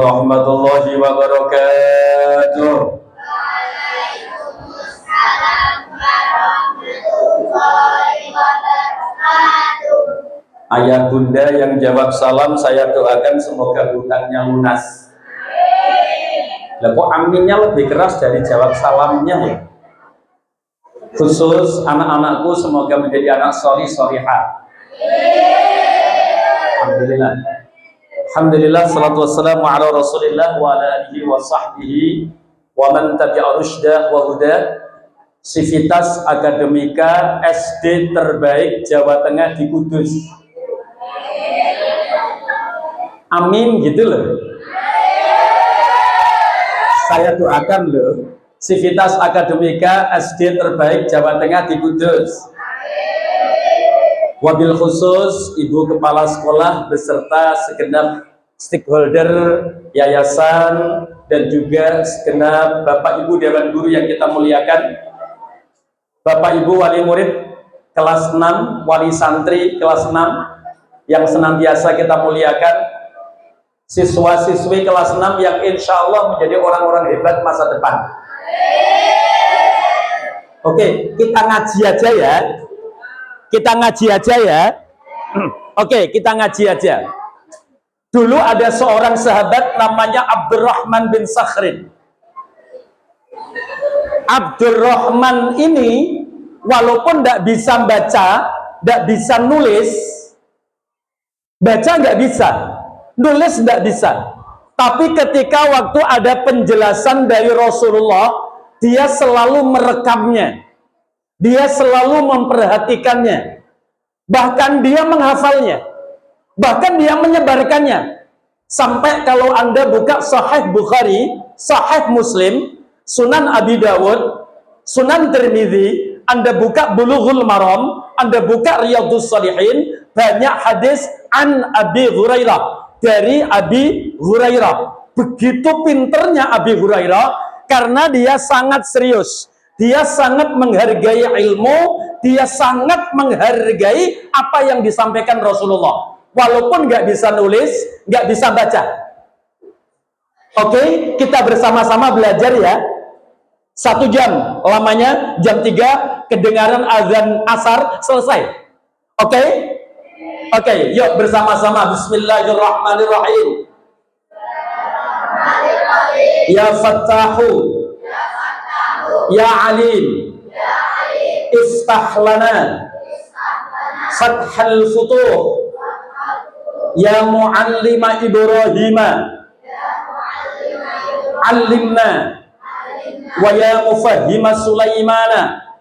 Warahmatullahi wabarakatuh. Ayah bunda yang jawab salam, saya doakan semoga hutangnya lunas. Lah kok aminnya lebih keras dari jawab salamnya ya? Khusus anak-anakku semoga menjadi anak solih solihah. Alhamdulillah. Alhamdulillah, salatu wassalamu ala rasulillah wa ala alihi wa sahbihi wa man tabi'a rusydah wa huda. Sivitas Akademika SD terbaik Jawa Tengah di Kudus. Amin gitu loh. Saya doakan loh, Sivitas Akademika SD terbaik Jawa Tengah di Kudus. Wabil khusus Ibu Kepala Sekolah beserta segenap stakeholder yayasan dan juga segenap Bapak Ibu Dewan Guru yang kita muliakan, Bapak Ibu Wali Murid kelas 6, Wali Santri kelas 6 yang senantiasa kita muliakan, siswa-siswi kelas 6 yang insya Allah menjadi orang-orang hebat masa depan. Oke, kita ngaji aja ya. Kita ngaji aja ya. Oke, kita ngaji aja. Dulu ada seorang sahabat namanya Abdurrahman bin Sakhrin. Abdurrahman ini walaupun tidak bisa baca, tidak bisa nulis, baca nggak bisa, nulis nggak bisa. Tapi ketika waktu ada penjelasan dari Rasulullah, dia selalu merekamnya. Dia selalu memperhatikannya, bahkan dia menghafalnya, bahkan dia menyebarkannya. Sampai kalau Anda buka Sahih Bukhari, Sahih Muslim, Sunan Abi Dawud, Sunan Tirmidzi, Anda buka Bulughul Maram, Anda buka Riyadhus Shalihin, banyak hadis an Abi Hurairah, dari Abi Hurairah. Begitu pinternya Abi Hurairah karena dia sangat serius. Dia sangat menghargai ilmu, dia sangat menghargai apa yang disampaikan Rasulullah. Walaupun nggak bisa nulis, nggak bisa baca. Oke, kita bersama-sama belajar ya. 1 jam, lamanya jam 3, kedengaran azan asar, selesai. Oke? Oke, yuk bersama-sama. Bismillahirrahmanirrahim. Ya Fattahu, Ya Alim, Iftah lana Fathal Futuh, Ya Muallima Ibrahima, Allimna, Wa Ya Mufahhima Sulaimana,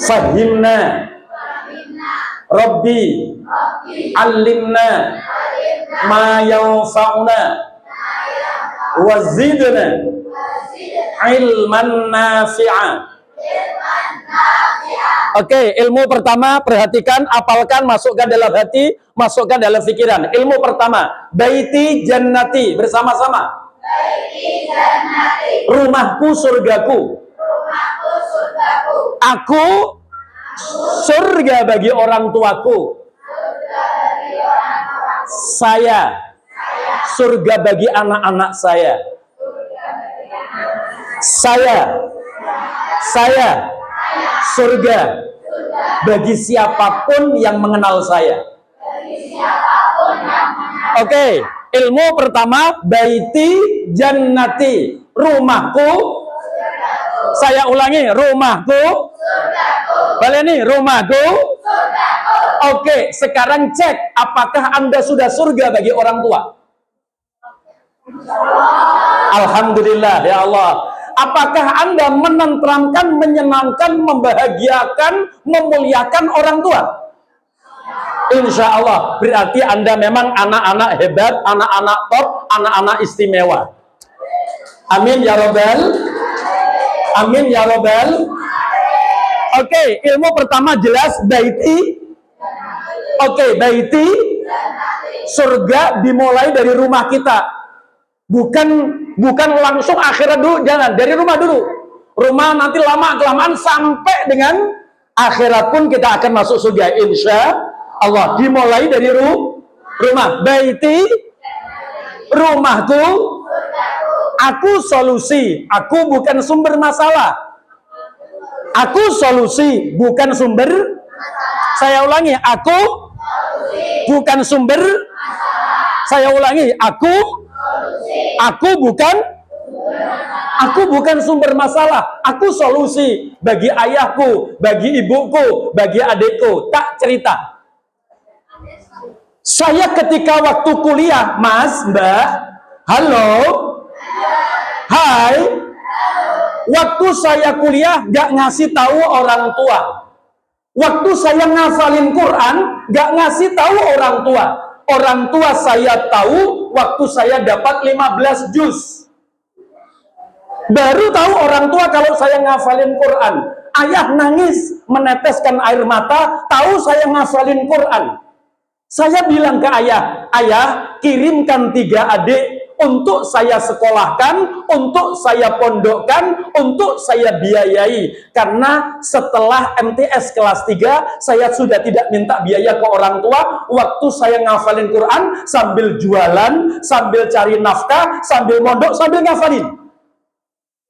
Fahimna, Rabbi, Allimna, Ma yanfa'una, Wazidna ilman nafi'a. Oke, ilmu pertama perhatikan, apalkan, masukkan dalam hati, masukkan dalam pikiran. Ilmu pertama, baiti jannati, bersama-sama. Baiti jannati. Rumahku surgaku. Rumahku surgaku. Aku surga bagi orang tuaku. Surga bagi orang tuaku. Saya surga bagi anak-anak saya. Saya surga bagi siapapun yang mengenal saya. Oke, ilmu pertama, baiti jannati, rumahku. Saya ulangi, rumahku. Boleh nih, rumahku. Oke, sekarang cek apakah Anda sudah surga bagi orang tua. Alhamdulillah ya Allah. Apakah Anda menenteramkan, menyenangkan, membahagiakan, memuliakan orang tua? Insya Allah, berarti Anda memang anak-anak hebat, anak-anak top, anak-anak istimewa. Amin ya Rabbal. Amin ya Rabbal. Oke, ilmu pertama jelas, baiti. Oke, baiti, surga dimulai dari rumah kita. Bukan langsung akhirat dulu, jangan, dari rumah dulu. Rumah nanti lama kelamaan sampai dengan akhirat pun kita akan masuk surga insya Allah. Dimulai dari rumah. Baiti Rumahku, aku solusi. Aku bukan sumber masalah. Aku solusi, bukan sumber. Saya ulangi, aku bukan sumber. Saya ulangi, aku bukan sumber masalah. Aku solusi bagi ayahku, bagi ibuku, bagi adikku. Tak cerita. Saya ketika waktu kuliah, Mas, Mbak, halo, hai, waktu saya kuliah gak ngasih tahu orang tua. Waktu saya ngafalin Quran gak ngasih tahu orang tua. Orang tua saya tahu waktu saya dapat 15 juz. Baru tahu orang tua kalau saya ngafalin Quran. Ayah nangis, meneteskan air mata, tahu saya ngafalin Quran. Saya bilang ke ayah, ayah kirimkan 3 adik untuk saya sekolahkan, untuk saya pondokkan, untuk saya biayai. Karena setelah MTS kelas 3, saya sudah tidak minta biaya ke orang tua. Waktu saya ngafalin Quran, sambil jualan, sambil cari nafkah, sambil mondok, sambil ngafalin.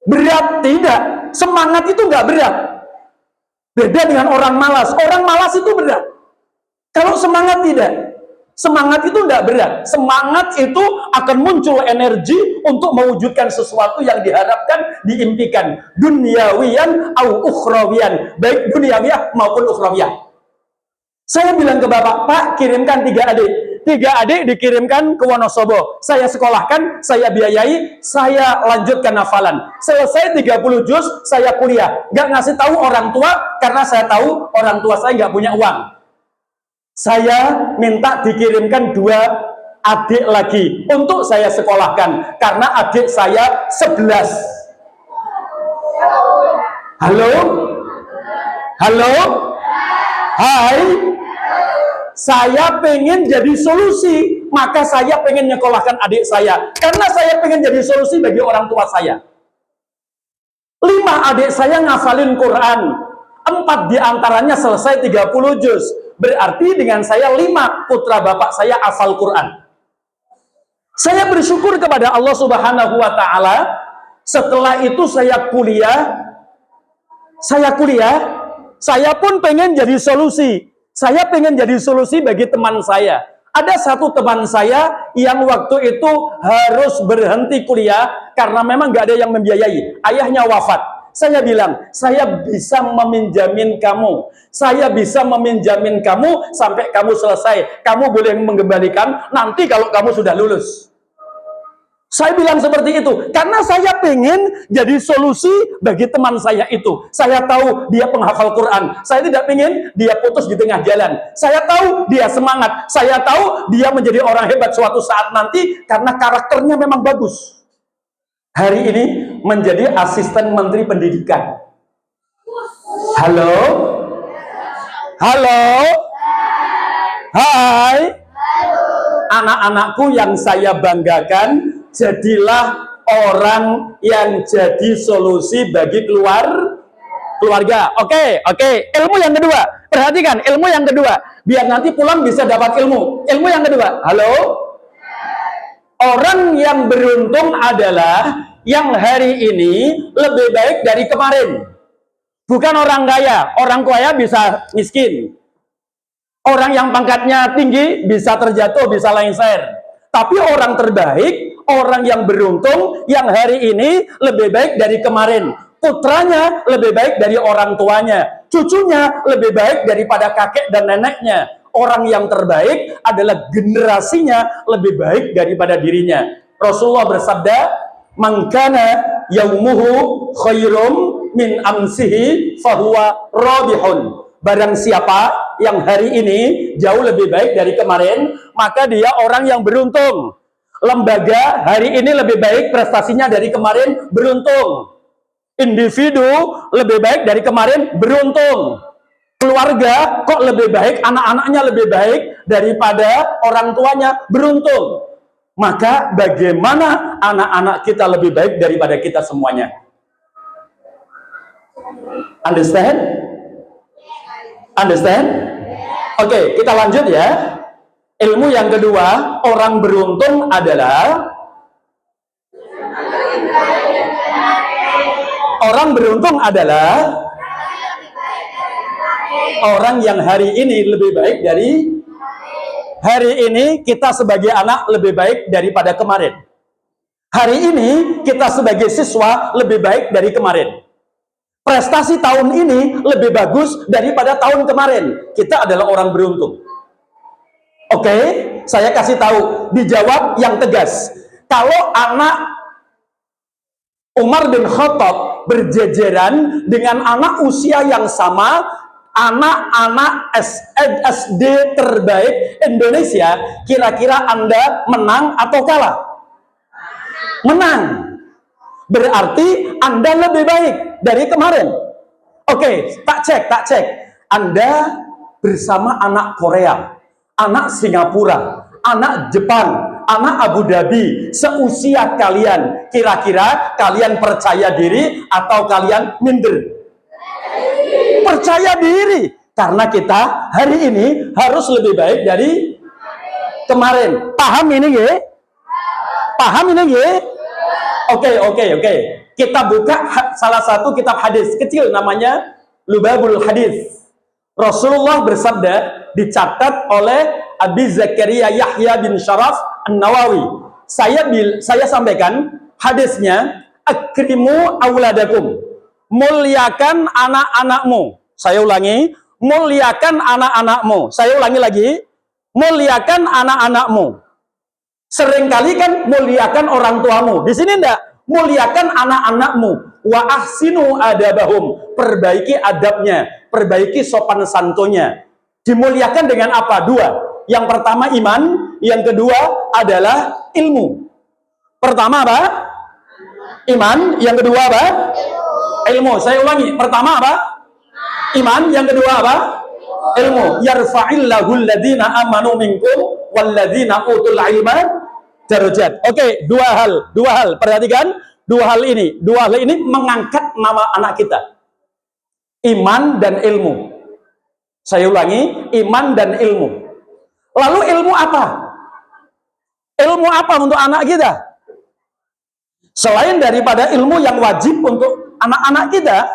Berat? Tidak. Semangat itu nggak berat. Beda dengan orang malas. Orang malas itu berat. Kalau semangat tidak. Semangat itu tidak berat. Semangat itu akan muncul energi untuk mewujudkan sesuatu yang diharapkan, diimpikan. Duniawiyan au ukhrawiyan. Baik duniawiyah maupun ukhrawiyah. Saya bilang ke bapak, Pak, kirimkan 3 adik. 3 adik dikirimkan ke Wonosobo. Saya sekolahkan, saya biayai, saya lanjutkan hafalan. Selesai 30 juz, saya kuliah. Nggak ngasih tahu orang tua, karena saya tahu orang tua saya nggak punya uang. Saya minta dikirimkan 2 adik lagi untuk saya sekolahkan karena adik saya 11. Halo? Halo? Hai? Saya pengen jadi solusi, maka saya pengen nyekolahkan adik saya karena saya pengen jadi solusi bagi orang tua saya. 5 adik saya ngafalin Quran, 4 diantaranya selesai 30 juz. Berarti dengan saya 5 putra bapak saya hafal Quran. Saya bersyukur kepada Allah Subhanahu wa Ta'ala. Setelah itu saya kuliah. Saya pun pengen jadi solusi. Saya pengen jadi solusi bagi teman saya. Ada satu teman saya yang waktu itu harus berhenti kuliah karena memang gak ada yang membiayai. Ayahnya wafat. Saya bilang, saya bisa meminjamin kamu. Saya bisa meminjamin kamu sampai kamu selesai. Kamu boleh mengembalikan nanti kalau kamu sudah lulus. Saya bilang seperti itu. Karena saya pengen jadi solusi bagi teman saya itu. Saya tahu dia penghafal Quran. Saya tidak pengen dia putus di tengah jalan. Saya tahu dia semangat. Saya tahu dia menjadi orang hebat suatu saat nanti karena karakternya memang bagus. Hari ini menjadi asisten menteri pendidikan. Halo? Halo? Hai? Anak-anakku yang saya banggakan, jadilah orang yang jadi solusi bagi keluarga. Oke. Ilmu yang kedua. Perhatikan, ilmu yang kedua. Biar nanti pulang bisa dapat ilmu. Ilmu yang kedua. Halo? Orang yang beruntung adalah yang hari ini lebih baik dari kemarin. Bukan orang kaya. Orang kaya bisa miskin. Orang yang pangkatnya tinggi bisa terjatuh, bisa lengser. Tapi orang terbaik, orang yang beruntung, yang hari ini lebih baik dari kemarin. Putranya lebih baik dari orang tuanya. Cucunya lebih baik daripada kakek dan neneknya. Orang yang terbaik adalah generasinya lebih baik daripada dirinya. Rasulullah bersabda, "Man kana yaumuhu khairum min amsihi fahuwa rabihun." Barang siapa yang hari ini jauh lebih baik dari kemarin, maka dia orang yang beruntung. Lembaga hari ini lebih baik prestasinya dari kemarin, beruntung. Individu lebih baik dari kemarin, beruntung. Keluarga kok lebih baik, anak-anaknya lebih baik daripada orang tuanya, beruntung. Maka bagaimana anak-anak kita lebih baik daripada kita semuanya? Understand? Understand? Oke, kita lanjut ya. Ilmu yang kedua, orang beruntung adalah Orang beruntung adalah orang yang hari ini lebih baik dari hari ini. Kita sebagai anak lebih baik daripada kemarin. Hari ini kita sebagai siswa lebih baik dari kemarin. Prestasi tahun ini lebih bagus daripada tahun kemarin. Kita adalah orang beruntung. Oke, saya kasih tahu, dijawab yang tegas. Kalau anak Umar bin Khattab berjejeran dengan anak usia yang sama, anak-anak SD terbaik Indonesia, kira-kira Anda menang atau kalah? Menang. Berarti Anda lebih baik dari kemarin. Oke, tak cek. Anda bersama anak Korea, anak Singapura, anak Jepang, anak Abu Dhabi, seusia kalian. Kira-kira kalian percaya diri atau kalian minder? Percaya diri. Karena kita hari ini harus lebih baik dari kemarin. Paham ini ya? Paham ini ya? Oke. Kita buka salah satu kitab hadis kecil namanya Lubabul Hadis. Rasulullah bersabda, dicatat oleh Abi Zakaria Yahya bin Sharaf An-Nawawi. Saya sampaikan hadisnya, akrimu auladakum, muliakan anak-anakmu. Saya ulangi, muliakan anak-anakmu. Saya ulangi lagi, muliakan anak-anakmu. Seringkali kan muliakan orang tuamu. Di sini enggak, muliakan anak-anakmu. Wa ahsinu adabahum, perbaiki adabnya, perbaiki sopan santunnya. Dimuliakan dengan apa? Dua. Yang pertama iman, yang kedua adalah ilmu. Pertama apa? Iman, yang kedua apa? Ilmu. Saya ulangi, pertama apa? Iman, yang kedua apa? Ilmu. Yarfa'illahu alladhina amanu minkum walladhina utul ilma darajat. Oke, dua hal. Perhatikan, dua hal ini mengangkat nama anak kita. Iman dan ilmu. Saya ulangi, iman dan ilmu. Lalu ilmu apa? Ilmu apa untuk anak kita? Selain daripada ilmu yang wajib untuk anak-anak kita,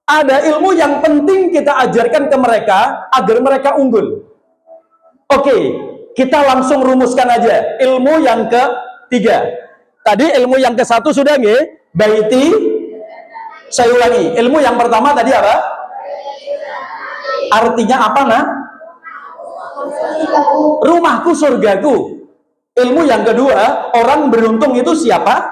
ada ilmu yang penting kita ajarkan ke mereka agar mereka unggul. Oke, kita langsung rumuskan aja ilmu yang ketiga. Tadi ilmu yang ke satu sudah nggih? Baiti. Saya ulangi, ilmu yang pertama tadi apa? Artinya apa, nah? Rumahku surgaku. Ilmu yang kedua, orang beruntung itu siapa?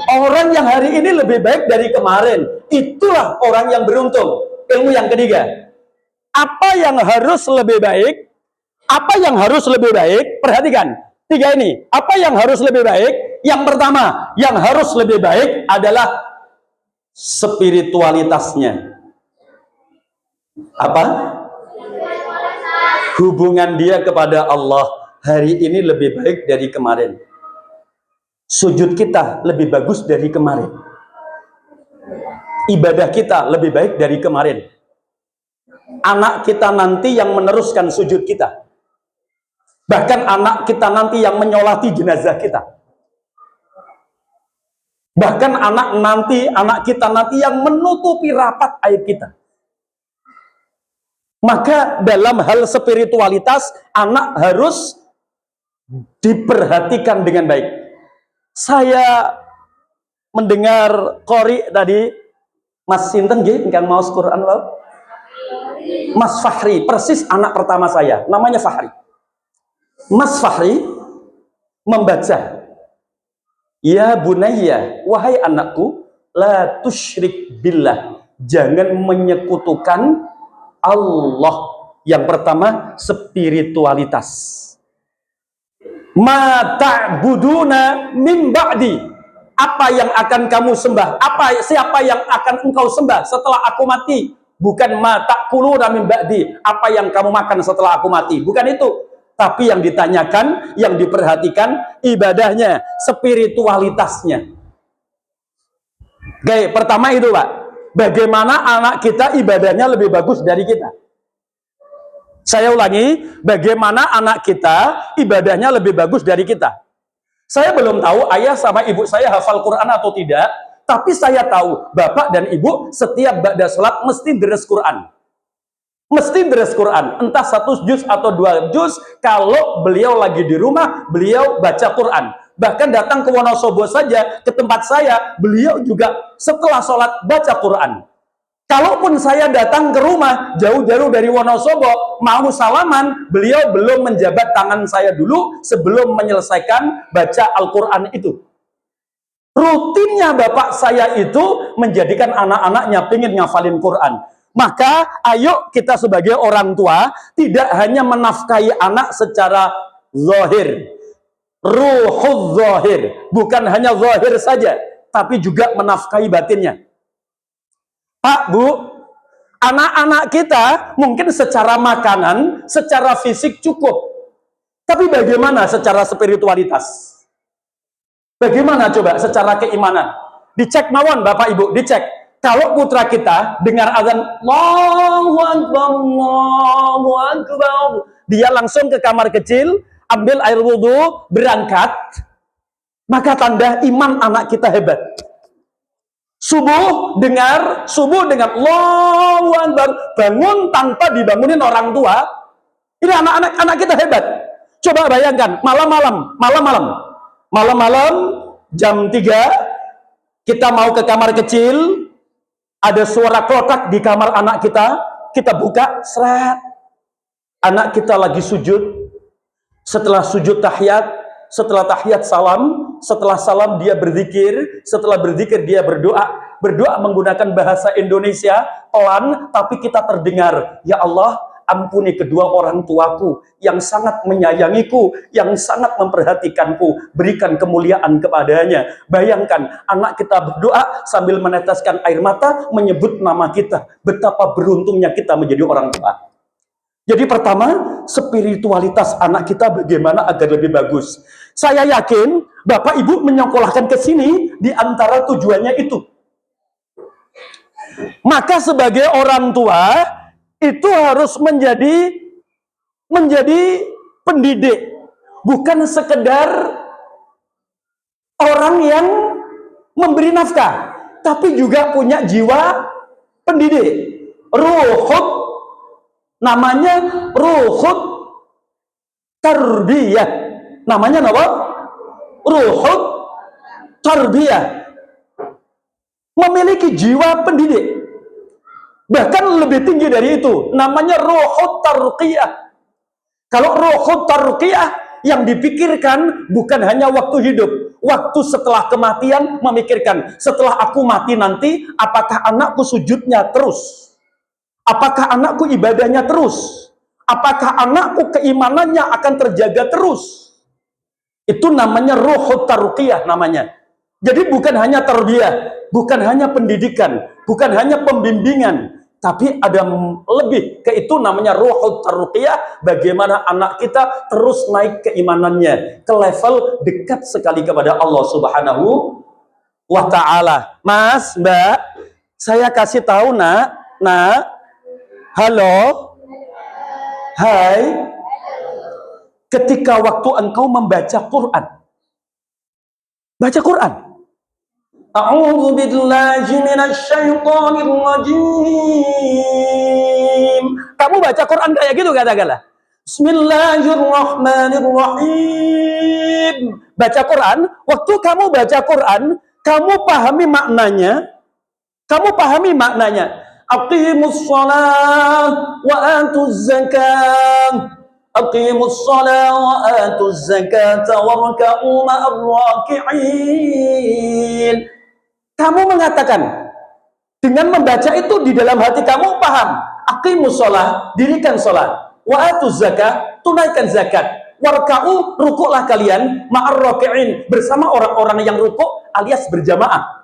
Orang yang hari ini lebih baik dari kemarin. Itulah orang yang beruntung. Ilmu yang ketiga, apa yang harus lebih baik? Apa yang harus lebih baik? Perhatikan, tiga ini. Apa yang harus lebih baik? Yang pertama, yang harus lebih baik adalah spiritualitasnya. Apa? Hubungan dia kepada Allah hari ini lebih baik dari kemarin. Sujud kita lebih bagus dari kemarin. Ibadah kita lebih baik dari kemarin. Anak kita nanti yang meneruskan sujud kita. Bahkan anak kita nanti yang menyolati jenazah kita. Bahkan anak kita nanti yang menutupi rapat aib kita. Maka dalam hal spiritualitas, anak harus diperhatikan dengan baik. Saya mendengar qori tadi, Mas Sinten nggih ingkang maos Quran wau. Mas Fahri, persis anak pertama saya, namanya Fahri. Mas Fahri membaca, ya bunayya, wahai anakku, la tusyrik billah, jangan menyekutukan Allah. Yang pertama, spiritualitas. Ma ta'buduna min ba'di, apa yang akan kamu sembah, siapa yang akan engkau sembah setelah aku mati. Bukan ma ta'kuluna min ba'di, apa yang kamu makan setelah aku mati. Bukan itu. Tapi yang ditanyakan, yang diperhatikan ibadahnya, spiritualitasnya. Oke, pertama itu Pak, bagaimana anak kita ibadahnya lebih bagus dari kita. Saya ulangi, bagaimana anak kita ibadahnya lebih bagus dari kita. Saya belum tahu ayah sama ibu saya hafal Quran atau tidak, tapi saya tahu bapak dan ibu setiap ba'da sholat mesti deres Quran. Mesti deres Quran, entah 1 juz atau 2 juz. Kalau beliau lagi di rumah, beliau baca Quran. Bahkan datang ke Wonosobo saja, ke tempat saya, beliau juga setelah sholat baca Quran. Kalaupun saya datang ke rumah jauh-jauh dari Wonosobo, mau salaman, beliau belum menjabat tangan saya dulu sebelum menyelesaikan baca Al-Quran itu. Rutinnya bapak saya itu menjadikan anak-anaknya pengen ngafalin Quran. Maka ayo kita sebagai orang tua tidak hanya menafkahi anak secara zahir, ruhul zahir, bukan hanya zahir saja, tapi juga menafkahi batinnya. Pak, Bu, anak-anak kita mungkin secara makanan, secara fisik cukup. Tapi bagaimana secara spiritualitas? Bagaimana coba secara keimanan? Dicek mawon Bapak Ibu, dicek. Kalau putra kita dengar azan Allahu Akbar, Allahu Akbar, dia langsung ke kamar kecil, ambil air wudhu, berangkat, maka tanda iman anak kita hebat. Subuh dengar Allahu Akbar, bangun tanpa dibangunin orang tua. Ini anak-anak kita hebat. Coba bayangkan, malam-malam jam 3 kita mau ke kamar kecil, ada suara klotak di kamar anak kita buka, seret. Anak kita lagi sujud. Setelah sujud tahiyat, setelah tahiyat salam, setelah salam dia berzikir, setelah berzikir dia berdoa menggunakan bahasa Indonesia, pelan, tapi kita terdengar, ya Allah, ampuni kedua orang tuaku, yang sangat menyayangiku, yang sangat memperhatikanku, berikan kemuliaan kepadanya. Bayangkan, anak kita berdoa sambil meneteskan air mata, menyebut nama kita, betapa beruntungnya kita menjadi orang tua. Jadi pertama, spiritualitas anak kita bagaimana agar lebih bagus. Saya yakin Bapak Ibu menyekolahkan ke sini di antara tujuannya itu. Maka sebagai orang tua itu harus menjadi pendidik, bukan sekedar orang yang memberi nafkah, tapi juga punya jiwa pendidik. Ruhut, namanya ruhut tarbiyah. Namanya apa? Ruhut tarbiyah. Memiliki jiwa pendidik. Bahkan lebih tinggi dari itu. Namanya ruhut tarqiyah. Kalau ruhut tarqiyah yang dipikirkan bukan hanya waktu hidup. Waktu setelah kematian memikirkan. Setelah aku mati nanti, apakah anakku sujudnya terus? Apakah anakku ibadahnya terus? Apakah anakku keimanannya akan terjaga terus? Itu namanya ruhut tarqiyah namanya. Jadi bukan hanya tarbiyah, bukan hanya pendidikan, bukan hanya pembimbingan, tapi ada lebih ke itu namanya ruhut tarqiyah, bagaimana anak kita terus naik keimanannya ke level dekat sekali kepada Allah Subhanahu wa ta'ala. Mas, Mbak, saya kasih tahu nak, halo, hai, ketika waktu engkau membaca Quran, baca Quran, a'udzu billahi minasyaitonir rajim. Kamu baca Quran kayak gitu katakanlah. Bismillahirrahmanirrahim. Baca Quran, waktu kamu baca Quran, kamu pahami maknanya. Aqimus shalah wa atuz zakah. Aqimus shalah wa atuz zakata warka'u ma'ar raki'in. Kamu mengatakan dengan membaca itu di dalam hati kamu paham. Aqimus shalah, dirikan salat. Wa atuz zakah, tunaikan zakat. Warka'u, rukuklah kalian ma'ar raki'in, bersama orang-orang yang rukuk alias berjamaah.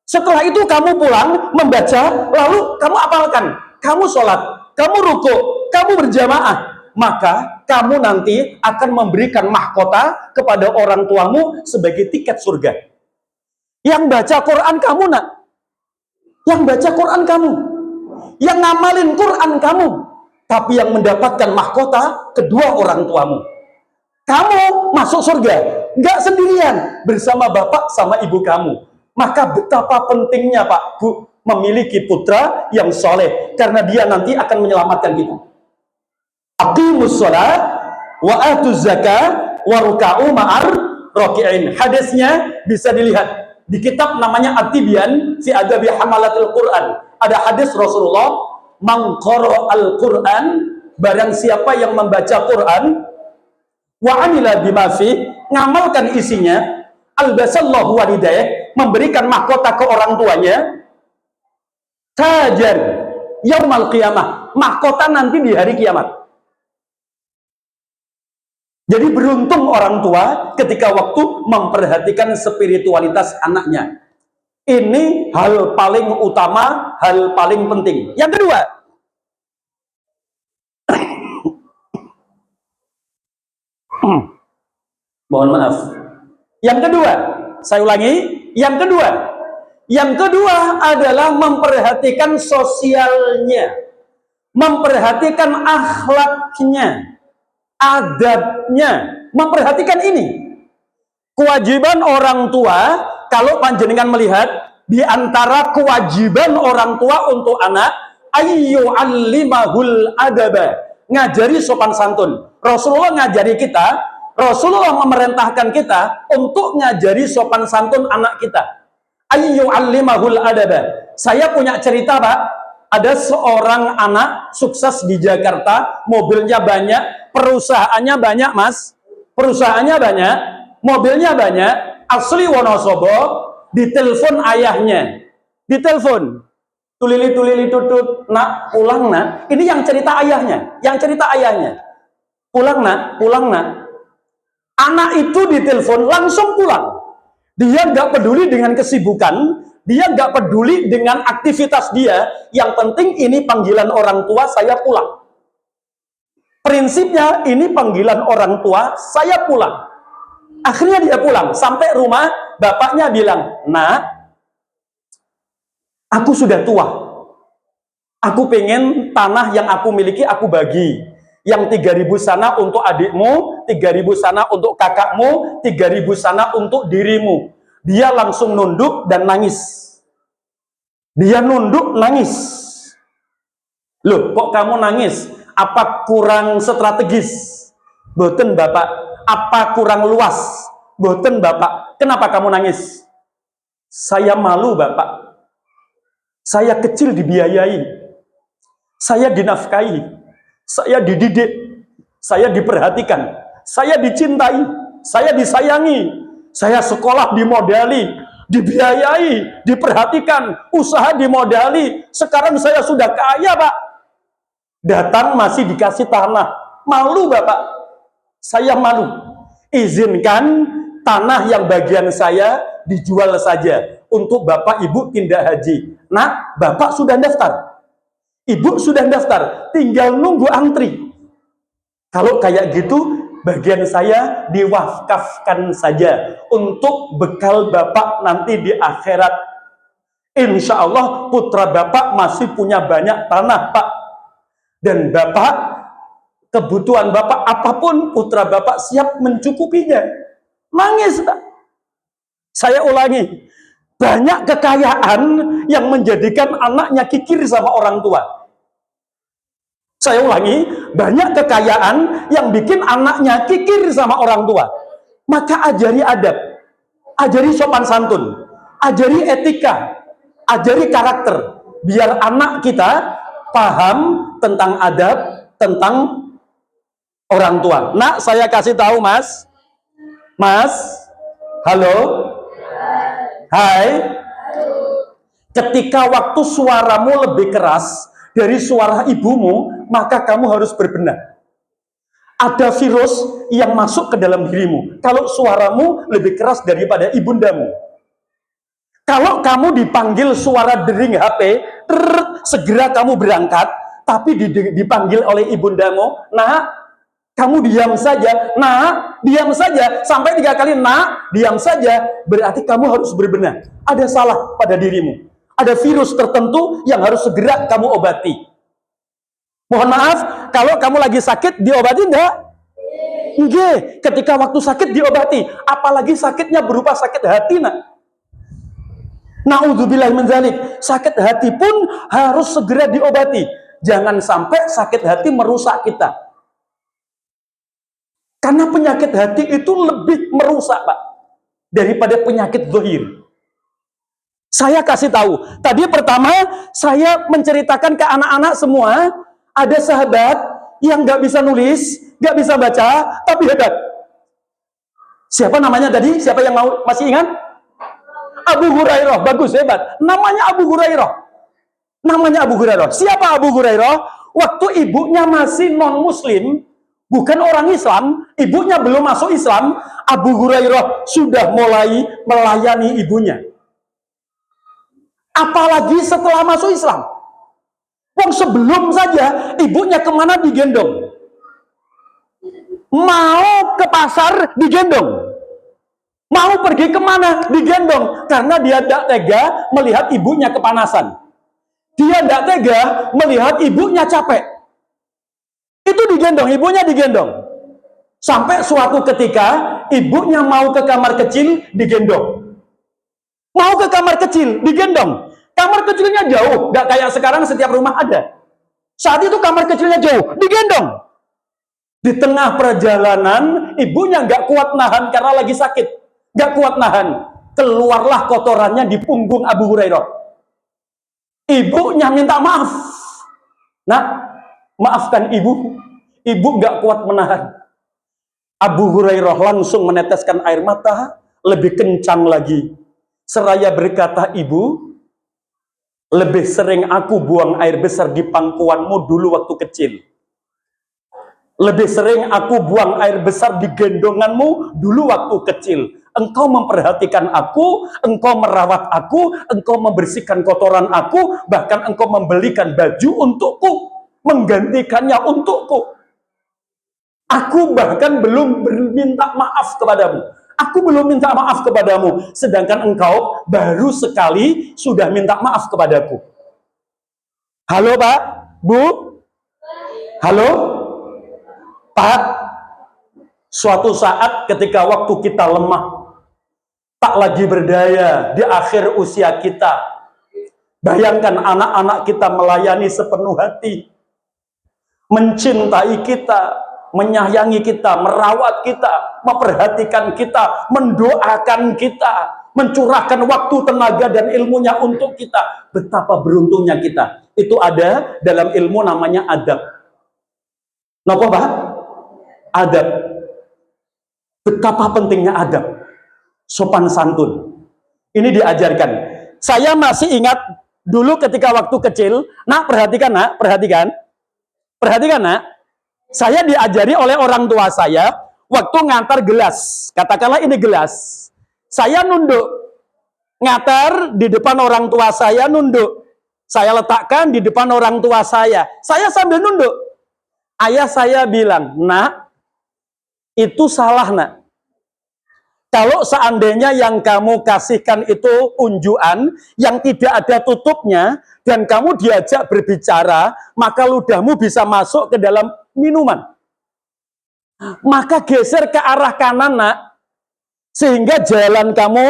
Setelah itu kamu pulang membaca, lalu kamu apalkan, kamu sholat, kamu rukuk, kamu berjamaah, maka kamu nanti akan memberikan mahkota kepada orang tuamu sebagai tiket surga. Yang baca Quran kamu nak, yang baca Quran kamu, yang ngamalin Quran kamu, tapi yang mendapatkan mahkota kedua orang tuamu. Kamu masuk surga, nggak sendirian, bersama bapak sama ibu kamu. Maka betapa pentingnya Pak, Bu, memiliki putra yang soleh, karena dia nanti akan menyelamatkan kita. Aqimus sholat wa atuz zakah wa ruka'u ma'ar raki'in. Hadisnya bisa dilihat di kitab namanya At-Tibyan fi Adabi Hamalatil Quran. Ada hadis Rasulullah, man qara'al Quran, barang siapa yang membaca Quran wa amila bima fi, ngamalkan isinya, albasallahu walidayah, memberikan mahkota ke orang tuanya, tajan yaumal qiyamah, mahkota nanti di hari kiamat. Jadi beruntung orang tua ketika waktu memperhatikan spiritualitas anaknya. Ini hal paling utama, hal paling penting. Yang kedua, mohon maaf. Yang kedua, saya ulangi, yang kedua adalah memperhatikan sosialnya, memperhatikan akhlaknya, adabnya, memperhatikan ini. Kewajiban orang tua, kalau panjenengan melihat di antara kewajiban orang tua untuk anak, ayyu'allimahul adaba, ngajari sopan santun. Rasulullah ngajari kita, Rasulullah memerintahkan kita untuk ngajari sopan santun anak kita. Ayyu'allimahul adaba. Saya punya cerita, Pak. Ada seorang anak sukses di Jakarta, mobilnya banyak, perusahaannya banyak, Mas. Perusahaannya banyak, mobilnya banyak, asli Wonosobo, ditelepon ayahnya. Ditelepon. Tulili tutut, nak, pulang nak. Ini yang cerita ayahnya, Pulang nak, pulang nak. Anak itu ditelepon langsung pulang. Dia nggak peduli dengan kesibukan, dia nggak peduli dengan aktivitas dia. Yang penting ini panggilan orang tua, saya pulang. Prinsipnya ini panggilan orang tua, saya pulang. Akhirnya dia pulang. Sampai rumah, bapaknya bilang, nak, aku sudah tua. Aku pengen tanah yang aku miliki, aku bagi. Yang 3.000 sana untuk adikmu, 3.000 sana untuk kakakmu, 3.000 sana untuk dirimu. Dia langsung nunduk dan nangis. Dia nunduk, nangis. Loh, kok kamu nangis? Apa kurang strategis? Boten, Bapak. Apa kurang luas? Boten, Bapak. Kenapa kamu nangis? Saya malu, Bapak. Saya kecil dibiayai. Saya dinafkahi. Saya dididik, saya diperhatikan, saya dicintai, saya disayangi, saya sekolah dimodali, dibiayai, diperhatikan, usaha dimodali. Sekarang saya sudah kaya, Pak. Datang masih dikasih tanah. Malu, Bapak. Saya malu. Izinkan tanah yang bagian saya dijual saja untuk Bapak Ibu tindak haji. Nah, Bapak sudah daftar. Ibu sudah daftar, tinggal nunggu antri. Kalau kayak gitu, bagian saya diwakafkan saja untuk bekal Bapak nanti di akhirat. Insya Allah putra Bapak masih punya banyak tanah, Pak. Dan Bapak, kebutuhan Bapak apapun, putra Bapak siap mencukupinya. Nangis, Pak. Saya ulangi, banyak kekayaan yang menjadikan anaknya kikir sama orang tua. Saya ulangi, banyak kekayaan yang bikin anaknya kikir sama orang tua. Maka ajari adab, ajari sopan santun, ajari etika, ajari karakter, biar anak kita paham tentang adab, tentang orang tua. Nak, saya kasih tahu, Mas. Mas, halo. Hai. Ketika waktu suaramu lebih keras dari suara ibumu, maka kamu harus berbenah. Ada virus yang masuk ke dalam dirimu. Kalau suaramu lebih keras daripada ibundamu. Kalau kamu dipanggil suara dering HP, segera kamu berangkat, tapi dipanggil oleh ibundamu, nah, kamu diam saja, nah, diam saja, sampai 3 kali, nah, diam saja, berarti kamu harus berbenah. Ada salah pada dirimu. Ada virus tertentu yang harus segera kamu obati. Mohon maaf, kalau kamu lagi sakit, diobati enggak? Nggih, ketika waktu sakit diobati, apalagi sakitnya berupa sakit hati, nak. Naudzubillah min dzalik. Sakit hati pun harus segera diobati. Jangan sampai sakit hati merusak kita. Karena penyakit hati itu lebih merusak, Pak, daripada penyakit zahir. Saya kasih tahu. Tadi pertama saya menceritakan ke anak-anak semua, ada sahabat yang nggak bisa nulis, nggak bisa baca, tapi hebat. Siapa namanya tadi? Siapa yang masih ingat? Abu Hurairah. Bagus, hebat. Namanya Abu Hurairah. Namanya Abu Hurairah. Siapa Abu Hurairah? Waktu ibunya masih non-muslim, bukan orang Islam, ibunya belum masuk Islam, Abu Hurairah sudah mulai melayani ibunya. Apalagi setelah masuk Islam. Wong sebelum saja ibunya kemana digendong. Mau ke pasar digendong. Mau pergi kemana digendong. Karena dia tidak tega melihat ibunya kepanasan. Dia tidak tega melihat ibunya capek. Itu digendong, ibunya digendong. Sampai suatu ketika ibunya mau ke kamar kecil digendong. Mau ke kamar kecil digendong. Kamar kecilnya jauh, gak kayak sekarang setiap rumah ada. Saat itu kamar kecilnya jauh, digendong. Di tengah perjalanan, ibunya gak kuat nahan karena lagi sakit. Gak kuat nahan. Keluarlah kotorannya di punggung Abu Hurairah. Ibunya minta maaf. Nah, maafkan ibu. Ibu gak kuat menahan. Abu Hurairah langsung meneteskan air mata, lebih kencang lagi. Seraya berkata, ibu, lebih sering aku buang air besar di pangkuanmu dulu waktu kecil. Lebih sering aku buang air besar di gendonganmu dulu waktu kecil. Engkau memperhatikan aku, engkau merawat aku, engkau membersihkan kotoran aku, bahkan engkau membelikan baju untukku, menggantikannya untukku. Aku bahkan belum minta maaf kepadamu. Aku belum minta maaf kepadamu, sedangkan engkau baru sekali sudah minta maaf kepadaku. Halo Pak, Bu? Halo? Pak? Suatu saat ketika waktu kita lemah, tak lagi berdaya di akhir usia kita, bayangkan anak-anak kita melayani sepenuh hati, mencintai kita, menyayangi kita, merawat kita, memperhatikan kita, mendoakan kita, mencurahkan waktu, tenaga, dan ilmunya untuk kita. Betapa beruntungnya kita. Itu ada dalam ilmu namanya adab. Napa, Pak? Adab. Betapa pentingnya adab. Sopan santun. Ini diajarkan. Saya masih ingat dulu ketika waktu kecil, nak, perhatikan, nak, perhatikan. Perhatikan, nak. Saya diajari oleh orang tua saya waktu ngantar gelas. Katakanlah ini gelas. Saya nunduk. Ngantar di depan orang tua saya, nunduk. Saya letakkan di depan orang tua saya. Saya sambil nunduk. Ayah saya bilang, nak, itu salah, nak. Kalau seandainya yang kamu kasihkan itu unjuan yang tidak ada tutupnya dan kamu diajak berbicara, maka ludahmu bisa masuk ke dalam minuman. Maka geser ke arah kanan, nak, sehingga jalan kamu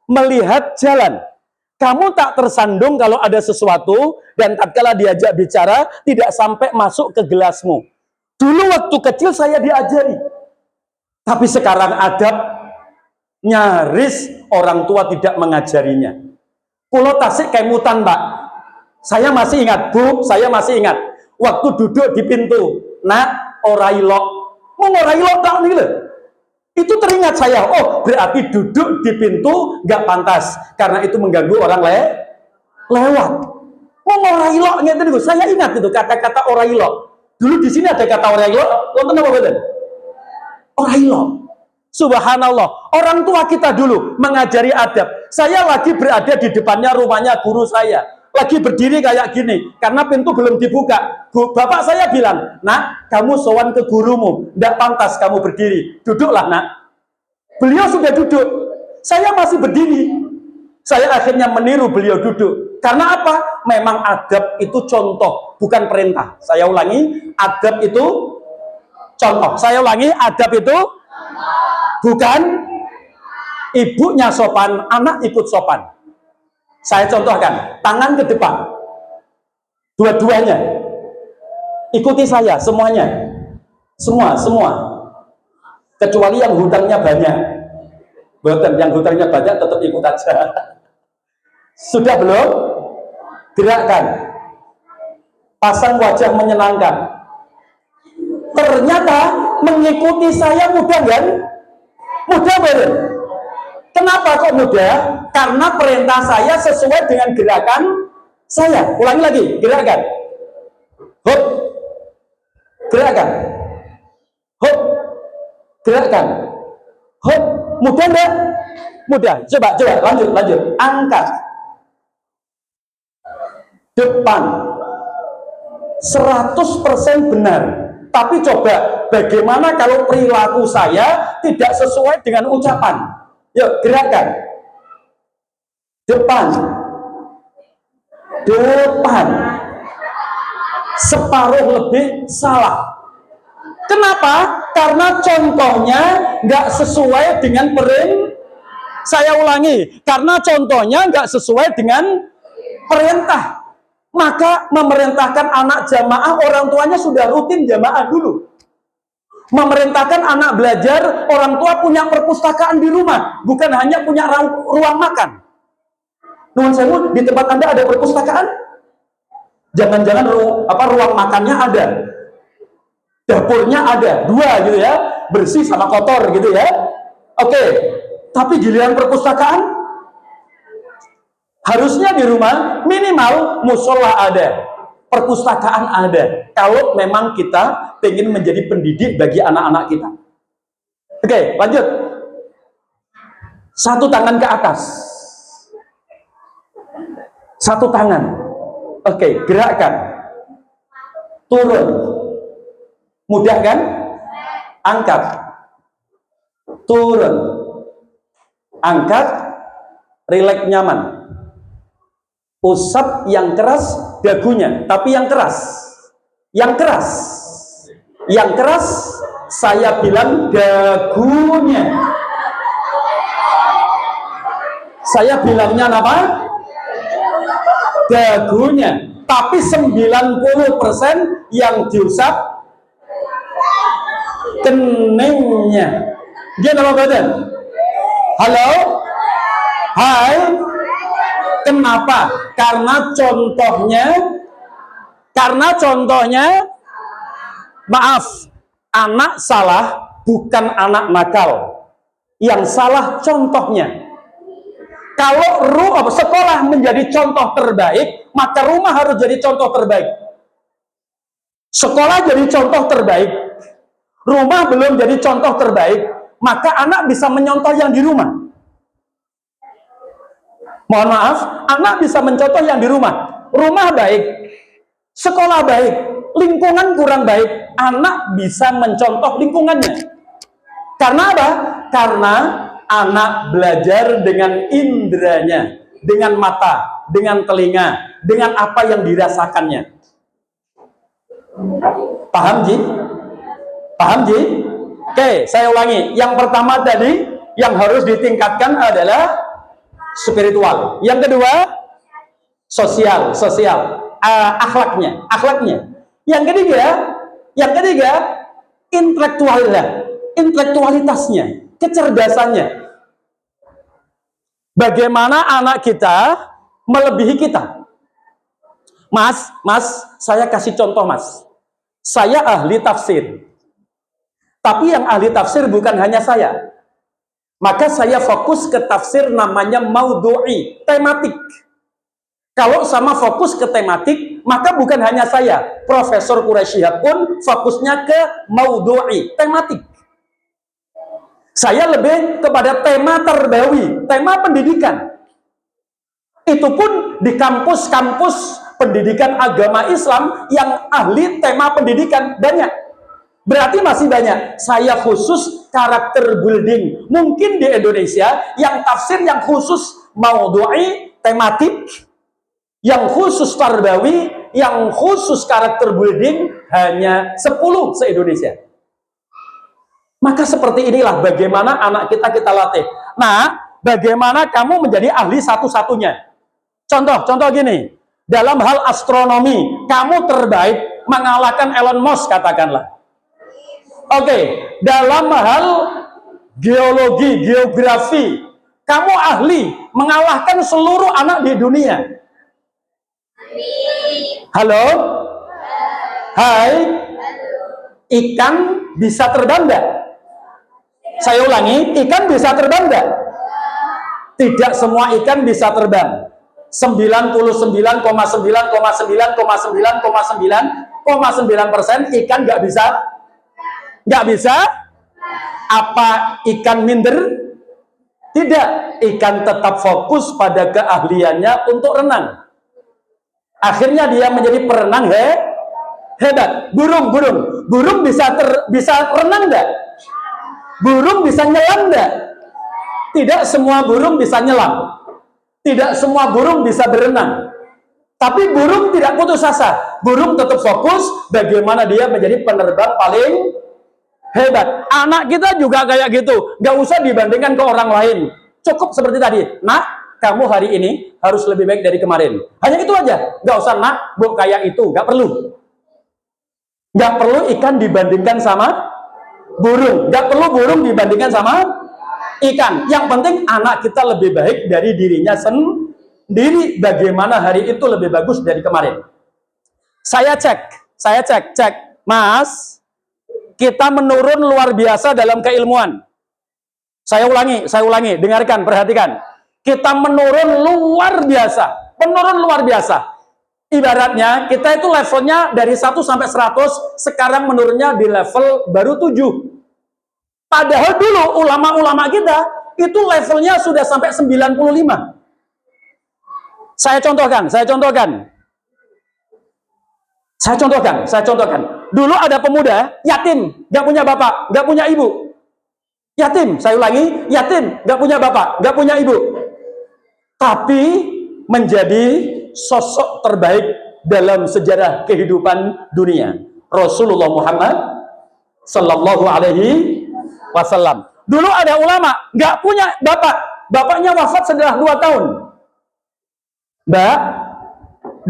melihat jalan. Kamu tak tersandung kalau ada sesuatu dan tatkala diajak bicara tidak sampai masuk ke gelasmu. Dulu waktu kecil saya diajari. Tapi sekarang adab nyaris orang tua tidak mengajarinya. Kulo tasik kemutan, Pak. Saya masih ingat, Bu, saya masih ingat. Waktu duduk di pintu, nak, ora ilok. Mau ora ilok tak nih lho. Itu teringat saya, oh berarti duduk di pintu nggak pantas. Karena itu mengganggu orang lewat. Mau ora ilok, gitu. Saya ingat itu kata-kata ora ilok. Dulu di sini ada kata ora ilok, nonton apa betul? Ora ilok. Subhanallah, orang tua kita dulu mengajari adab. Saya lagi berada di depannya rumahnya guru saya, lagi berdiri kayak gini, karena pintu belum dibuka. Bapak saya bilang, nak, kamu sowan ke gurumu, tidak pantas kamu berdiri, duduklah, nak. Beliau sudah duduk, saya masih berdiri. Saya akhirnya meniru beliau duduk. Karena apa? Memang adab itu contoh, bukan perintah. Saya ulangi, adab itu contoh. Saya ulangi, adab itu bukan ibunya sopan, anak ikut sopan. Saya contohkan, tangan ke depan, dua-duanya, ikuti saya, semuanya, semua, kecuali yang hutangnya banyak. Betul, yang hutangnya banyak tetap ikut aja. Sudah belum? Gerakkan, pasang wajah menyenangkan. Ternyata mengikuti saya mudah kan? Mudah betul. Kenapa kok mudah? Karena perintah saya sesuai dengan gerakan saya. Ulangi lagi, gerakan. Hop. Gerakan. Hop. Gerakan. Hop. Mudah enggak? Mudah. Coba, lanjut. Angkat. Depan. 100% benar. Tapi coba, bagaimana kalau perilaku saya tidak sesuai dengan ucapan? Yuk, gerakan. Depan. Separuh lebih salah. Kenapa? Karena contohnya nggak sesuai dengan perintah. Saya ulangi, karena contohnya nggak sesuai dengan perintah. Maka memerintahkan anak jamaah, orang tuanya sudah rutin jamaah dulu. Memerintahkan anak belajar, orang tua punya perpustakaan di rumah, bukan hanya punya ruang makan. Nuhun sewu, di tempat Anda ada perpustakaan? Jangan-jangan ruang makannya ada, dapurnya ada, dua gitu ya, bersih sama kotor gitu ya. Oke, tapi giliran perpustakaan, harusnya di rumah minimal musola ada, perpustakaan ada, kalau memang kita ingin menjadi pendidik bagi anak-anak kita. Oke, lanjut. Satu tangan ke atas, satu tangan. Oke, gerakkan. Turun. Mudah kan? Angkat. Turun. Angkat. Rileks nyaman. Usap yang keras dagunya, tapi yang keras. Yang keras saya bilang dagunya. Saya bilangnya apa? Dagunya. Tapi 90% yang diusap keningnya. Dia nama badan. Halo? Hai? Kenapa? Karena contohnya maaf, anak salah bukan anak nakal. Yang salah contohnya. Kalau sekolah menjadi contoh terbaik, maka rumah harus jadi contoh terbaik. Sekolah jadi contoh terbaik, rumah belum jadi contoh terbaik, maka anak bisa menyontoh yang di rumah. Mohon maaf, anak bisa mencontoh yang di rumah. Rumah baik, sekolah baik, lingkungan kurang baik, anak bisa mencontoh lingkungannya. Karena apa? Karena anak belajar dengan indranya, dengan mata, dengan telinga, dengan apa yang dirasakannya. Paham, Ji? Paham, Ji? Oke, saya ulangi. Yang pertama tadi, yang harus ditingkatkan adalah spiritual. Yang kedua, sosial, akhlaknya. Yang ketiga, intelektualitasnya, kecerdasannya. Bagaimana anak kita melebihi kita? Mas, saya kasih contoh, Mas. Saya ahli tafsir. Tapi yang ahli tafsir bukan hanya saya. Maka saya fokus ke tafsir namanya maudhu'i, tematik. Kalau sama fokus ke tematik, maka bukan hanya saya. Profesor Quraisyihab pun fokusnya ke maudhu'i, tematik. Saya lebih kepada tema terbawi, tema pendidikan. Itu pun di kampus-kampus pendidikan agama Islam yang ahli tema pendidikan banyak. Berarti masih banyak. Saya khusus karakter building. Mungkin di Indonesia yang tafsir yang khusus maudhu'i, tematik, yang khusus tarbawi, yang khusus karakter building hanya 10 se-Indonesia. Maka seperti inilah bagaimana anak kita latih. Nah, bagaimana kamu menjadi ahli satu-satunya? Contoh gini, dalam hal astronomi, kamu terbaik mengalahkan Elon Musk katakanlah. Oke, dalam hal geologi, geografi, kamu ahli mengalahkan seluruh anak di dunia. Halo? Hai? Ikan bisa terbang nggak? Saya ulangi, ikan bisa terbang nggak? Tidak semua ikan bisa terbang. 99,9,9,9,9,9% ikan nggak bisa. Nggak bisa. Apa ikan minder? Tidak. Ikan tetap fokus pada keahliannya untuk renang. Akhirnya dia menjadi perenang hebat. Burung bisa renang nggak? Burung bisa nyelam nggak? Tidak semua burung bisa nyelam. Tidak semua burung bisa berenang. Tapi burung tidak putus asa. Burung tetap fokus bagaimana dia menjadi penerbang paling hebat. Anak kita juga kayak gitu. Nggak usah dibandingkan ke orang lain. Cukup seperti tadi. Nak, kamu hari ini harus lebih baik dari kemarin. Hanya itu aja. Nggak usah nak, bu kayak itu. Nggak perlu. Nggak perlu ikan dibandingkan sama burung. Nggak perlu burung dibandingkan sama ikan. Yang penting anak kita lebih baik dari dirinya sendiri. Bagaimana hari itu lebih bagus dari kemarin. Saya cek. Mas, kita menurun luar biasa dalam keilmuan. Saya ulangi. Dengarkan, perhatikan. Kita menurun luar biasa. Ibaratnya kita itu levelnya dari 1 sampai 100, sekarang menurunnya di level baru 7. Padahal dulu ulama-ulama kita itu levelnya sudah sampai 95. Saya contohkan. Dulu ada pemuda yatim, nggak punya bapak, nggak punya ibu. Yatim, saya ulangi, yatim, nggak punya bapak, nggak punya ibu. Tapi menjadi sosok terbaik dalam sejarah kehidupan dunia. Rasulullah Muhammad Sallallahu Alaihi Wasallam. Dulu ada ulama nggak punya bapak, bapaknya wafat setelah 2 tahun. 2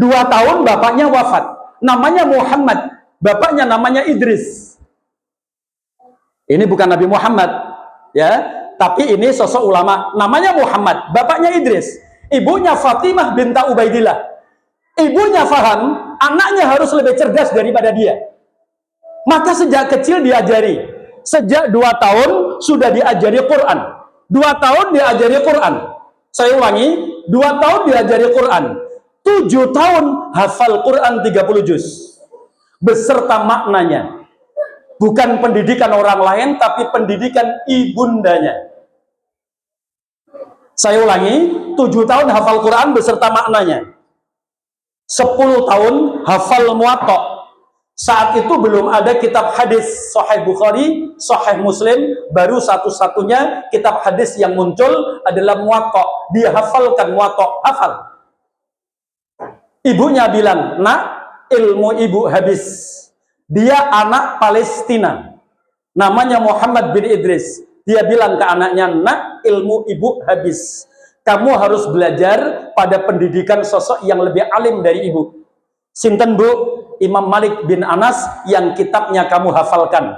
tahun bapaknya wafat. Namanya Muhammad, bapaknya namanya Idris. Ini bukan Nabi Muhammad, ya, tapi ini sosok ulama. Namanya Muhammad, bapaknya Idris. Ibunya Fatimah binta Ubaidillah. Ibunya faham anaknya harus lebih cerdas daripada dia. Maka sejak kecil diajari. Sejak 2 tahun sudah diajari Quran. 2 tahun diajari Quran. Saya ulangi, 2 tahun diajari Quran. 7 tahun hafal Quran 30 juz. Beserta maknanya. Bukan pendidikan orang lain, tapi pendidikan ibundanya. Saya ulangi, 7 tahun hafal Quran beserta maknanya. 10 tahun hafal Muwatta. Saat itu belum ada kitab hadis Sahih Bukhari, Sahih Muslim, baru satu-satunya kitab hadis yang muncul adalah Muwatta. Dia hafalkan Muwatta, hafal. Ibunya bilang, nak, ilmu ibu habis. Dia anak Palestina, namanya Muhammad bin Idris. Dia bilang ke anaknya, nak, ilmu ibu habis. Kamu harus belajar pada pendidikan sosok yang lebih alim dari ibu. Sinten bu? Imam Malik bin Anas yang kitabnya kamu hafalkan.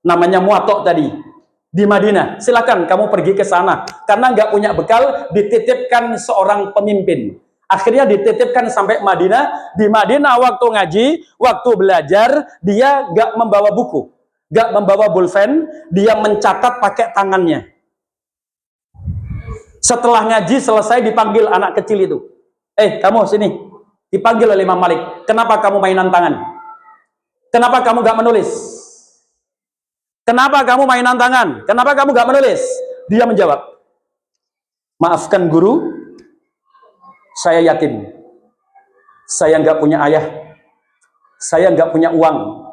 Namanya Muwatta tadi. Di Madinah. Silakan kamu pergi ke sana. Karena nggak punya bekal, dititipkan seorang pemimpin. Akhirnya dititipkan sampai Madinah. Di Madinah waktu ngaji, waktu belajar, dia nggak membawa buku. Nggak membawa pulpen, dia mencatat pakai tangannya. Setelah ngaji selesai dipanggil anak kecil itu. Kamu sini. Dipanggil oleh Imam Malik. Kenapa kamu mainan tangan? Kenapa kamu gak menulis? Kenapa kamu mainan tangan? Kenapa kamu gak menulis? Dia menjawab, maafkan guru, saya yatim. Saya gak punya ayah. Saya gak punya uang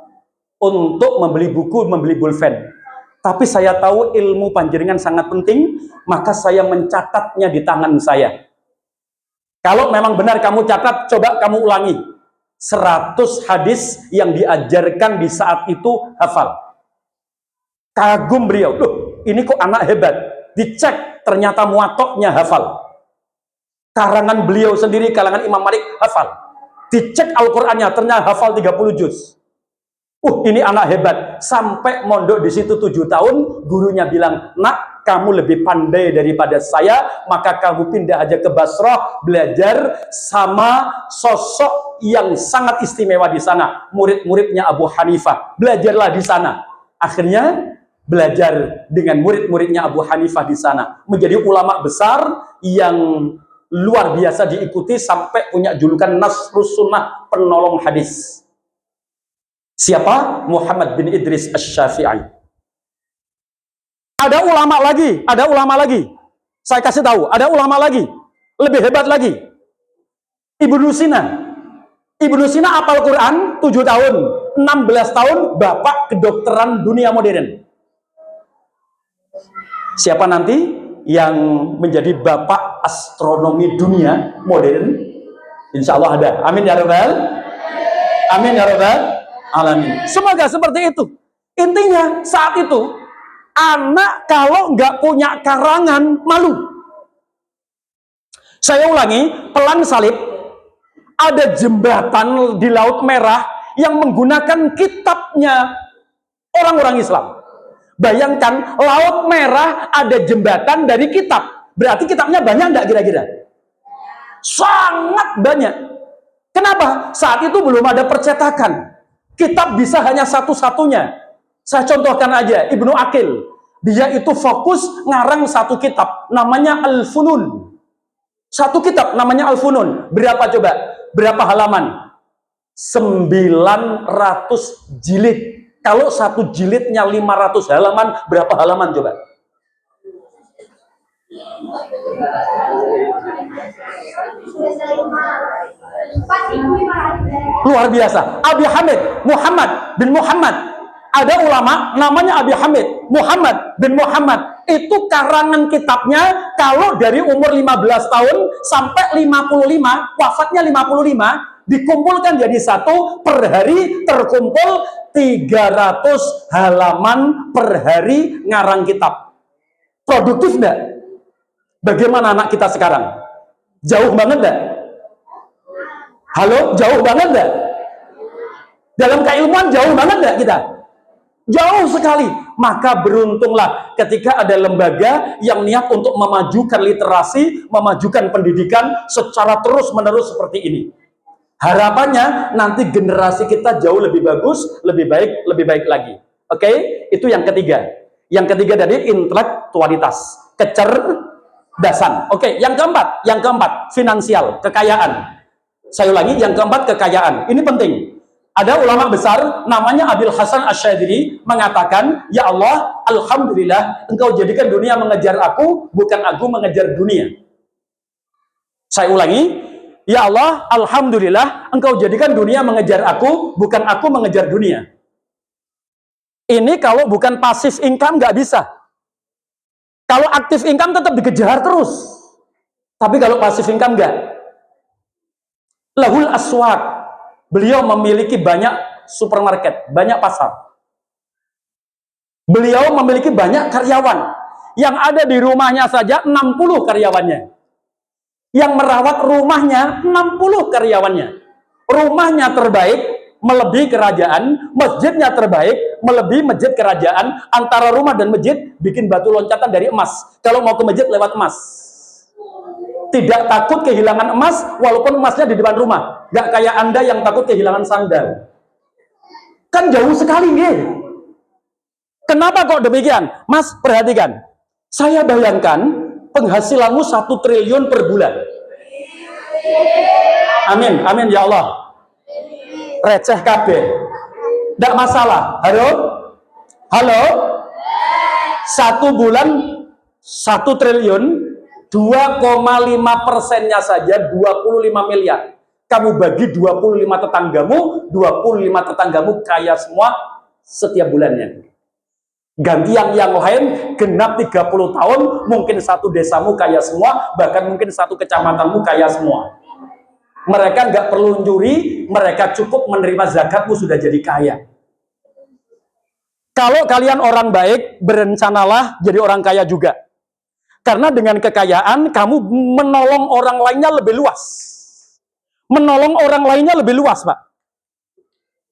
untuk membeli buku, membeli pulpen. Tapi saya tahu ilmu panjenengan sangat penting, maka saya mencatatnya di tangan saya. Kalau memang benar kamu catat, coba kamu ulangi. 100 hadis yang diajarkan di saat itu hafal. Kagum beliau, loh ini kok anak hebat. Dicek, ternyata muatoknya hafal. Karangan beliau sendiri, kalangan Imam Malik hafal. Dicek Al-Qur'annya, ternyata hafal 30 juz. Ini anak hebat. Sampai mondok di situ 7 tahun, gurunya bilang, nak, kamu lebih pandai daripada saya, maka kamu pindah aja ke Basrah, belajar sama sosok yang sangat istimewa di sana, murid-muridnya Abu Hanifah. Belajarlah di sana. Akhirnya belajar dengan murid-muridnya Abu Hanifah di sana, menjadi ulama besar yang luar biasa diikuti sampai punya julukan Nasrus Sunnah, penolong hadis. Siapa? Muhammad bin Idris Asy-Syafi'i. Ada ulama lagi. Saya kasih tahu, ada ulama lagi, lebih hebat lagi. Ibnu Sina. Ibnu Sina hafal Quran 7 tahun, 16 tahun bapak kedokteran dunia modern. Siapa nanti yang menjadi bapak astronomi dunia modern? Insya Allah ada. Amin ya rabbal alamin. Semoga seperti itu. Intinya saat itu anak kalau nggak punya karangan malu. Saya ulangi, pelang salib, ada jembatan di Laut Merah yang menggunakan kitabnya orang-orang Islam. Bayangkan, Laut Merah ada jembatan dari kitab. Berarti kitabnya banyak enggak kira-kira? Sangat banyak. Kenapa? Saat itu belum ada percetakan. Kitab bisa hanya satu-satunya. Saya contohkan aja, Ibnu Aqil. Dia itu fokus ngarang satu kitab, namanya Al-Funun. Satu kitab namanya Al-Funun. Berapa coba? Berapa halaman? 900 jilid. Kalau satu jilidnya 500 halaman, berapa halaman coba? Luar biasa. Abi Hamid, Muhammad bin Muhammad. Ada ulama namanya Abi Hamid, Muhammad bin Muhammad. Itu karangan kitabnya kalau dari umur 15 tahun sampai 55, wafatnya 55, dikumpulkan jadi satu, per hari terkumpul 300 halaman per hari ngarang kitab. Produktif enggak? Bagaimana anak kita sekarang? Jauh banget enggak? Halo, jauh banget enggak? Dalam keilmuan jauh banget enggak kita? Jauh sekali. Maka beruntunglah ketika ada lembaga yang niat untuk memajukan literasi, memajukan pendidikan secara terus-menerus seperti ini. Harapannya nanti generasi kita jauh lebih bagus, lebih baik lagi. Oke? Itu yang ketiga. Yang ketiga dari intelektualitas, kecerdasan. Oke, yang keempat, finansial, kekayaan. Saya ulangi, yang keempat kekayaan. Ini penting. Ada ulama besar namanya Abil Hasan Asy-Syadzili mengatakan, "Ya Allah, alhamdulillah engkau jadikan dunia mengejar aku, bukan aku mengejar dunia." Saya ulangi, "Ya Allah, alhamdulillah engkau jadikan dunia mengejar aku, bukan aku mengejar dunia." Ini kalau bukan pasif income nggak bisa. Kalau aktif income tetap dikejar terus. Tapi kalau pasif income nggak. Lahul aswaq. Beliau memiliki banyak supermarket, banyak pasar. Beliau memiliki banyak karyawan. Yang ada di rumahnya saja 60 karyawannya. Yang merawat rumahnya 60 karyawannya. Rumahnya terbaik melebihi kerajaan, masjidnya terbaik melebihi masjid kerajaan. Antara rumah dan masjid bikin batu loncatan dari emas. Kalau mau ke masjid lewat emas. Tidak takut kehilangan emas walaupun emasnya di depan rumah. Gak kayak Anda yang takut kehilangan sandal. Kan jauh sekali nih. Kenapa kok demikian? Mas, perhatikan. Saya bayangkan penghasilanmu 1 triliun per bulan. Amin, amin ya Allah. Receh kabeh. Tidak masalah. Halo? Halo? 1 bulan 1 triliun, 2,5%-nya saja 25 miliar. Kamu bagi 25 tetanggamu, 25 tetanggamu kaya semua setiap bulannya. Ganti yang lain genap 30 tahun, mungkin satu desamu kaya semua, bahkan mungkin satu kecamatanmu kaya semua. Mereka nggak perlu nyuri, mereka cukup menerima zakatmu sudah jadi kaya. Kalau kalian orang baik, berencanalah jadi orang kaya juga. Karena dengan kekayaan, kamu menolong orang lainnya lebih luas. Menolong orang lainnya lebih luas, Pak.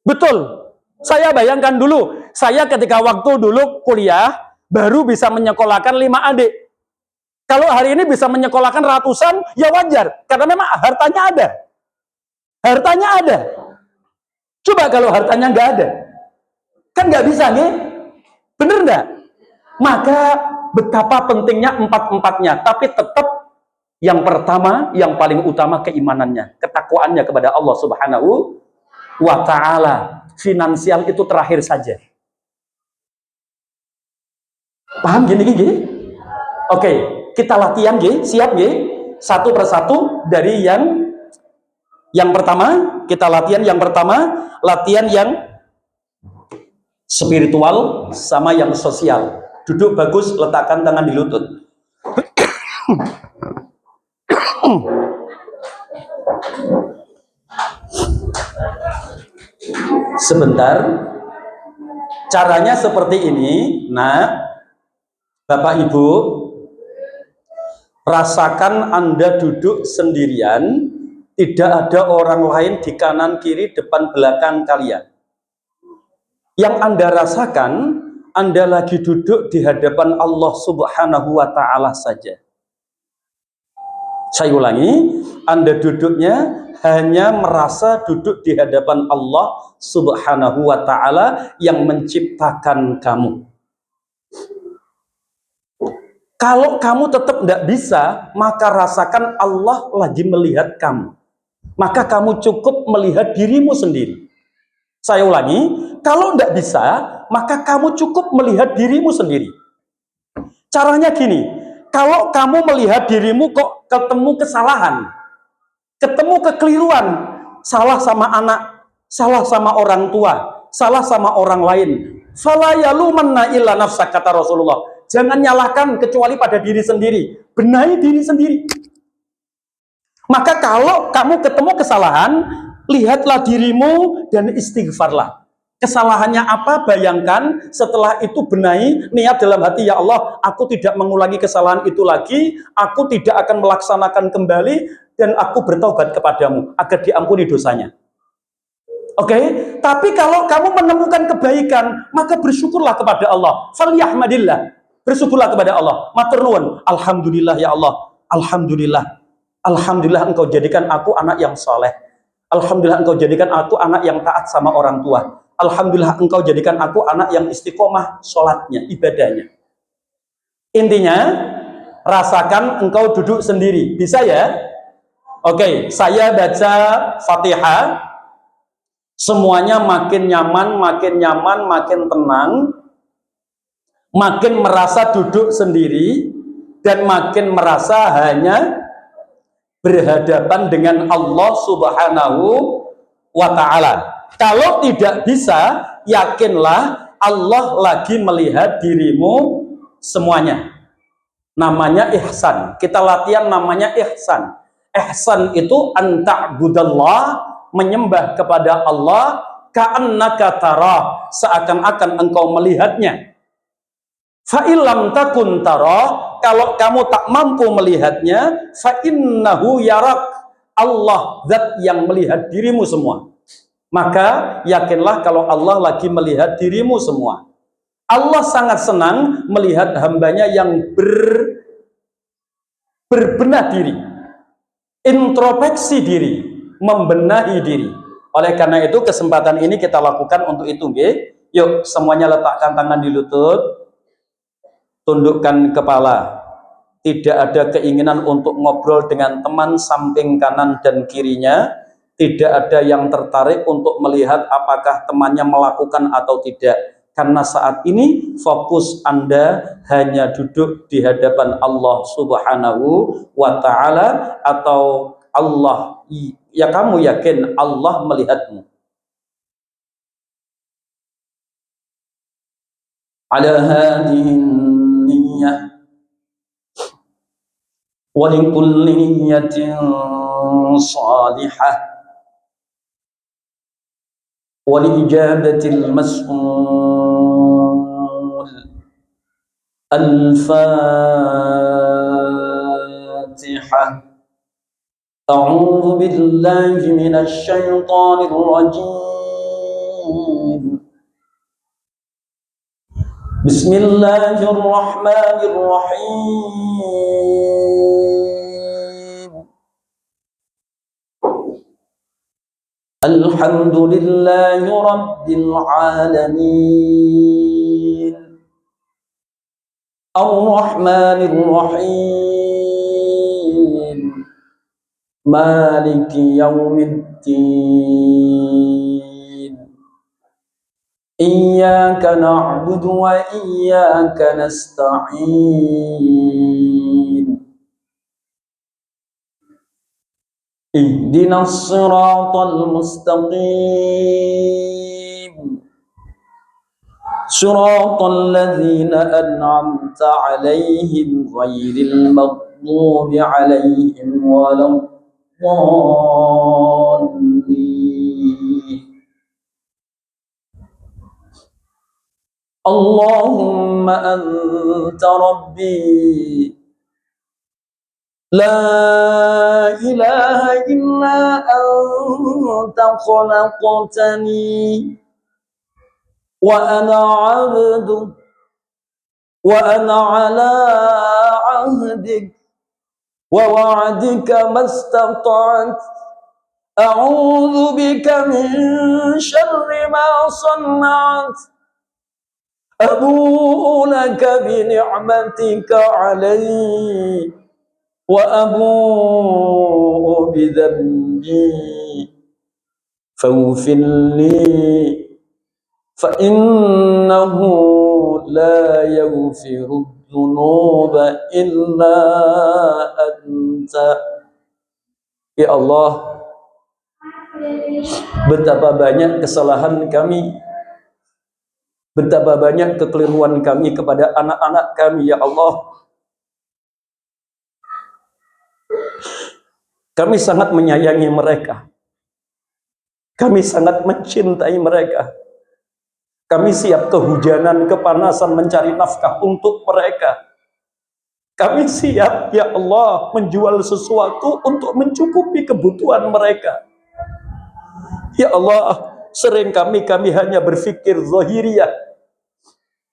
Betul. Saya bayangkan dulu, saya ketika waktu dulu kuliah, baru bisa menyekolahkan 5 adik. Kalau hari ini bisa menyekolahkan ratusan, ya wajar. Karena memang hartanya ada. Hartanya ada. Coba kalau hartanya nggak ada. Kan nggak bisa, nih. Bener nggak? Maka betapa pentingnya empat-empatnya. Tapi tetap yang pertama, yang paling utama keimanannya. Ketakwaannya kepada Allah Subhanahu wa Ta'ala. Finansial itu terakhir saja. Paham gini? Oke, kita latihan, siap, satu persatu dari yang pertama. Kita latihan yang pertama, latihan yang spiritual sama yang sosial. Duduk bagus, letakkan tangan di lutut. Sebentar. Caranya seperti ini. Nah, Bapak Ibu, rasakan Anda duduk sendirian, tidak ada orang lain di kanan, kiri, depan, belakang kalian. Yang Anda rasakan, Anda lagi duduk di hadapan Allah Subhanahu wa Ta'ala saja. Saya ulangi, Anda duduknya hanya merasa duduk di hadapan Allah Subhanahu wa Ta'ala yang menciptakan kamu. Kalau kamu tetap tidak bisa, maka rasakan Allah lagi melihat kamu. Maka kamu cukup melihat dirimu sendiri. Saya ulangi, kalau tidak bisa, maka kamu cukup melihat dirimu sendiri. Caranya gini, kalau kamu melihat dirimu kok ketemu kesalahan, ketemu kekeliruan, salah sama anak, salah sama orang tua, salah sama orang lain, fala yalumanna illa nafsak, kata Rasulullah. Jangan nyalahkan kecuali pada diri sendiri, benahi diri sendiri. Maka kalau kamu ketemu kesalahan, lihatlah dirimu dan istighfarlah. Kesalahannya apa? Bayangkan, setelah itu benahi, niat dalam hati, ya Allah, aku tidak mengulangi kesalahan itu lagi, aku tidak akan melaksanakan kembali, dan aku bertaubat kepadamu agar diampuni dosanya. Oke, tapi kalau kamu menemukan kebaikan, maka bersyukurlah kepada Allah. Falyahmadillah. Bersyukurlah kepada Allah. Matur nuwun. Alhamdulillah ya Allah. Alhamdulillah. Alhamdulillah engkau jadikan aku anak yang soleh. Alhamdulillah engkau jadikan aku anak yang taat sama orang tua. Alhamdulillah engkau jadikan aku anak yang istiqomah sholatnya, ibadahnya. Intinya, rasakan engkau duduk sendiri. Bisa ya? Oke, saya baca Fatihah. Semuanya makin nyaman, makin tenang. Makin merasa duduk sendiri. Dan makin merasa hanya berhadapan dengan Allah Subhanahu wa Ta'ala. Kalau tidak bisa, yakinlah Allah lagi melihat dirimu semuanya. Namanya ihsan. Kita latihan namanya ihsan. Ihsan itu anta'budallah, menyembah kepada Allah, ka'annaka tarah, seakan-akan engkau melihatnya. Fa'ilam takun tarah, kalau kamu tak mampu melihatnya, fa'innahu yarak, Allah zat yang melihat dirimu semua. Maka yakinlah kalau Allah lagi melihat dirimu semua. Allah sangat senang melihat hambanya yang berbenah diri, introspeksi diri, membenahi diri. Oleh karena itu kesempatan ini kita lakukan untuk itu. Yuk semuanya letakkan tangan di lutut. Tundukkan kepala. Tidak ada keinginan untuk ngobrol dengan teman samping kanan dan kirinya. Tidak ada yang tertarik untuk melihat apakah temannya melakukan atau tidak. Karena saat ini fokus Anda hanya duduk di hadapan Allah Subhanahu wa Ta'ala, atau Allah, ya kamu yakin Allah melihatmu. Ala hadin ولكل نية صالحة ولإجابة المسؤول الفاتحة. أعوذ بالله من الشيطان الرجيم. بسم الله الرحمن الرحيم. الحمد لله رب العالمين. الرحمن الرحيم. مالك يوم الدين. إياك نعبد وإياك نستعين. اهدنا الصراط المستقيم. صراط الذين أنعمت عليهم غير المغضوب عليهم ولا الضالين. اللهم أنت ربي لا إله إلا أنت خلقتني وأنا عبدك وأنا على عهدك ووعدك ما استطعت. أعوذ بك من شر ما صنعت. أبوء لك بنعمتك علي وأبوء بذنبي فاغفر لي فإنه لا يغفر الذنوب إلا أنت. Ya Allah, betapa banyak kesalahan kami, betapa banyak kekeliruan kami kepada anak-anak kami, ya Allah. Kami sangat menyayangi mereka. Kami sangat mencintai mereka. Kami siap kehujanan, kepanasan mencari nafkah untuk mereka. Kami siap, ya Allah, menjual sesuatu untuk mencukupi kebutuhan mereka. Ya Allah, sering kami hanya berpikir zahiriyah.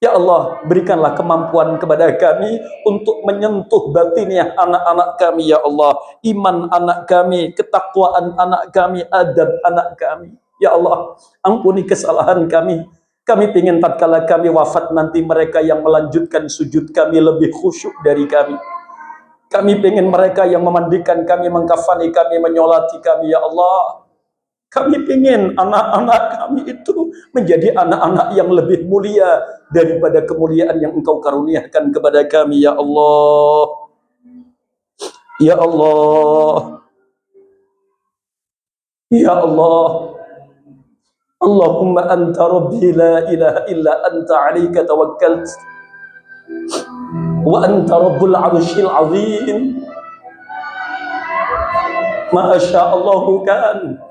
Ya Allah, berikanlah kemampuan kepada kami untuk menyentuh batinnya anak-anak kami, ya Allah. Iman anak kami, ketakwaan anak kami, adab anak kami. Ya Allah, ampuni kesalahan kami. Kami ingin tatkala kami wafat nanti mereka yang melanjutkan sujud kami lebih khusyuk dari kami. Kami ingin mereka yang memandikan kami, mengkafani kami, menyolati kami, ya Allah. Kami ingin anak-anak kami itu menjadi anak-anak yang lebih mulia daripada kemuliaan yang Engkau karuniakan kepada kami, ya Allah. Ya Allah. Ya Allah. Allahumma anta rabbi la ilaha illa anta alaika tawakkalt wa anta rabbul arsyil azim. Ma syaa Allahu kan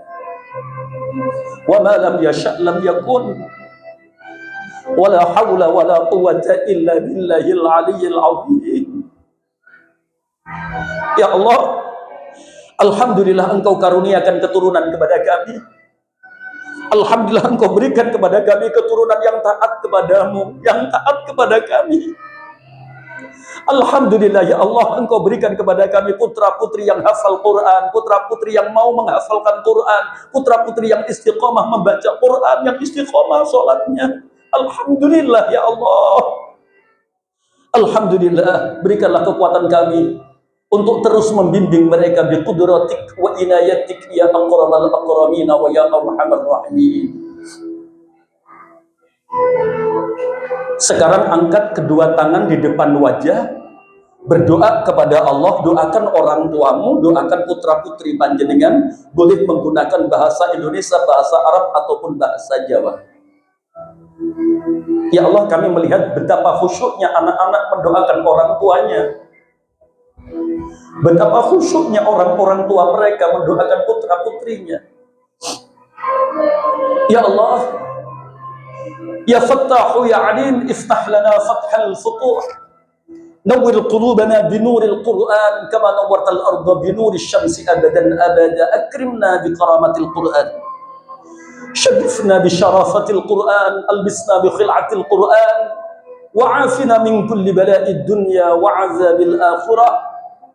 wa ma lam yasha' lam yakun. Wala hawla wala quwwata illa billahil aliyyil azim. Ya Allah, alhamdulillah Engkau karuniakan keturunan kepada kami. Alhamdulillah Engkau berikan kepada kami keturunan yang taat kepadamu, yang taat kepada kami. Alhamdulillah ya Allah, Engkau berikan kepada kami putra-putri yang hafal Quran, putra-putri yang mau menghafalkan Quran, putra-putri yang istiqomah membaca Quran, yang istiqomah sholatnya. Alhamdulillah ya Allah. Alhamdulillah, berikanlah kekuatan kami untuk terus membimbing mereka bi qudratik wa inayatik ya akramal akramina wa ya arhamar rahimin. Sekarang angkat kedua tangan di depan wajah, berdoa kepada Allah. Doakan orang tuamu, doakan putra-putri panjenengan. Boleh menggunakan bahasa Indonesia, bahasa Arab ataupun bahasa Jawa. Ya Allah, kami melihat betapa khusyuknya anak-anak mendoakan orang tuanya. Betapa khusyuknya orang-orang tua mereka mendoakan putra-putrinya. Ya Allah, Ya Fattahu ya Alim, iftah lana fathal futuh. Nawwir qulubana binuril Qur'an kama nawwartal arda binuril syamsi abadan abada. Akrimna bi karamatil Qur'an. Syarifna bi syarafatil Qur'an, albisna bi khil'atil Qur'an. Wa'afina min kulli bala'id dunya wa 'adzabil akhirah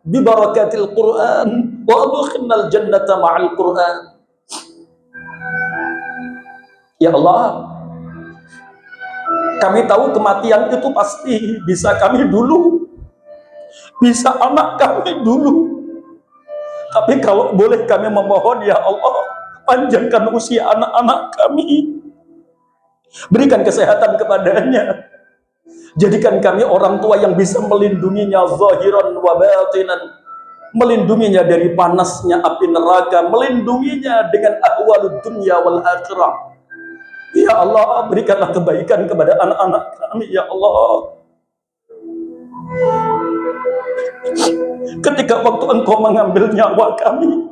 bi barakatil Qur'an wa adkhilnal jannata ma'al Qur'an. Ya Allah, kami tahu kematian itu pasti, bisa kami dulu, bisa anak kami dulu. Tapi kalau boleh kami memohon, ya Allah, panjangkan usia anak-anak kami, berikan kesehatan kepadanya, jadikan kami orang tua yang bisa melindunginya zahiran wa batinan, melindunginya dari panasnya api neraka, melindunginya dengan ahwalud dunya wal akhirah. Ya Allah, berikanlah kebaikan kepada anak-anak kami, ya Allah. Ketika waktu Engkau mengambil nyawa kami,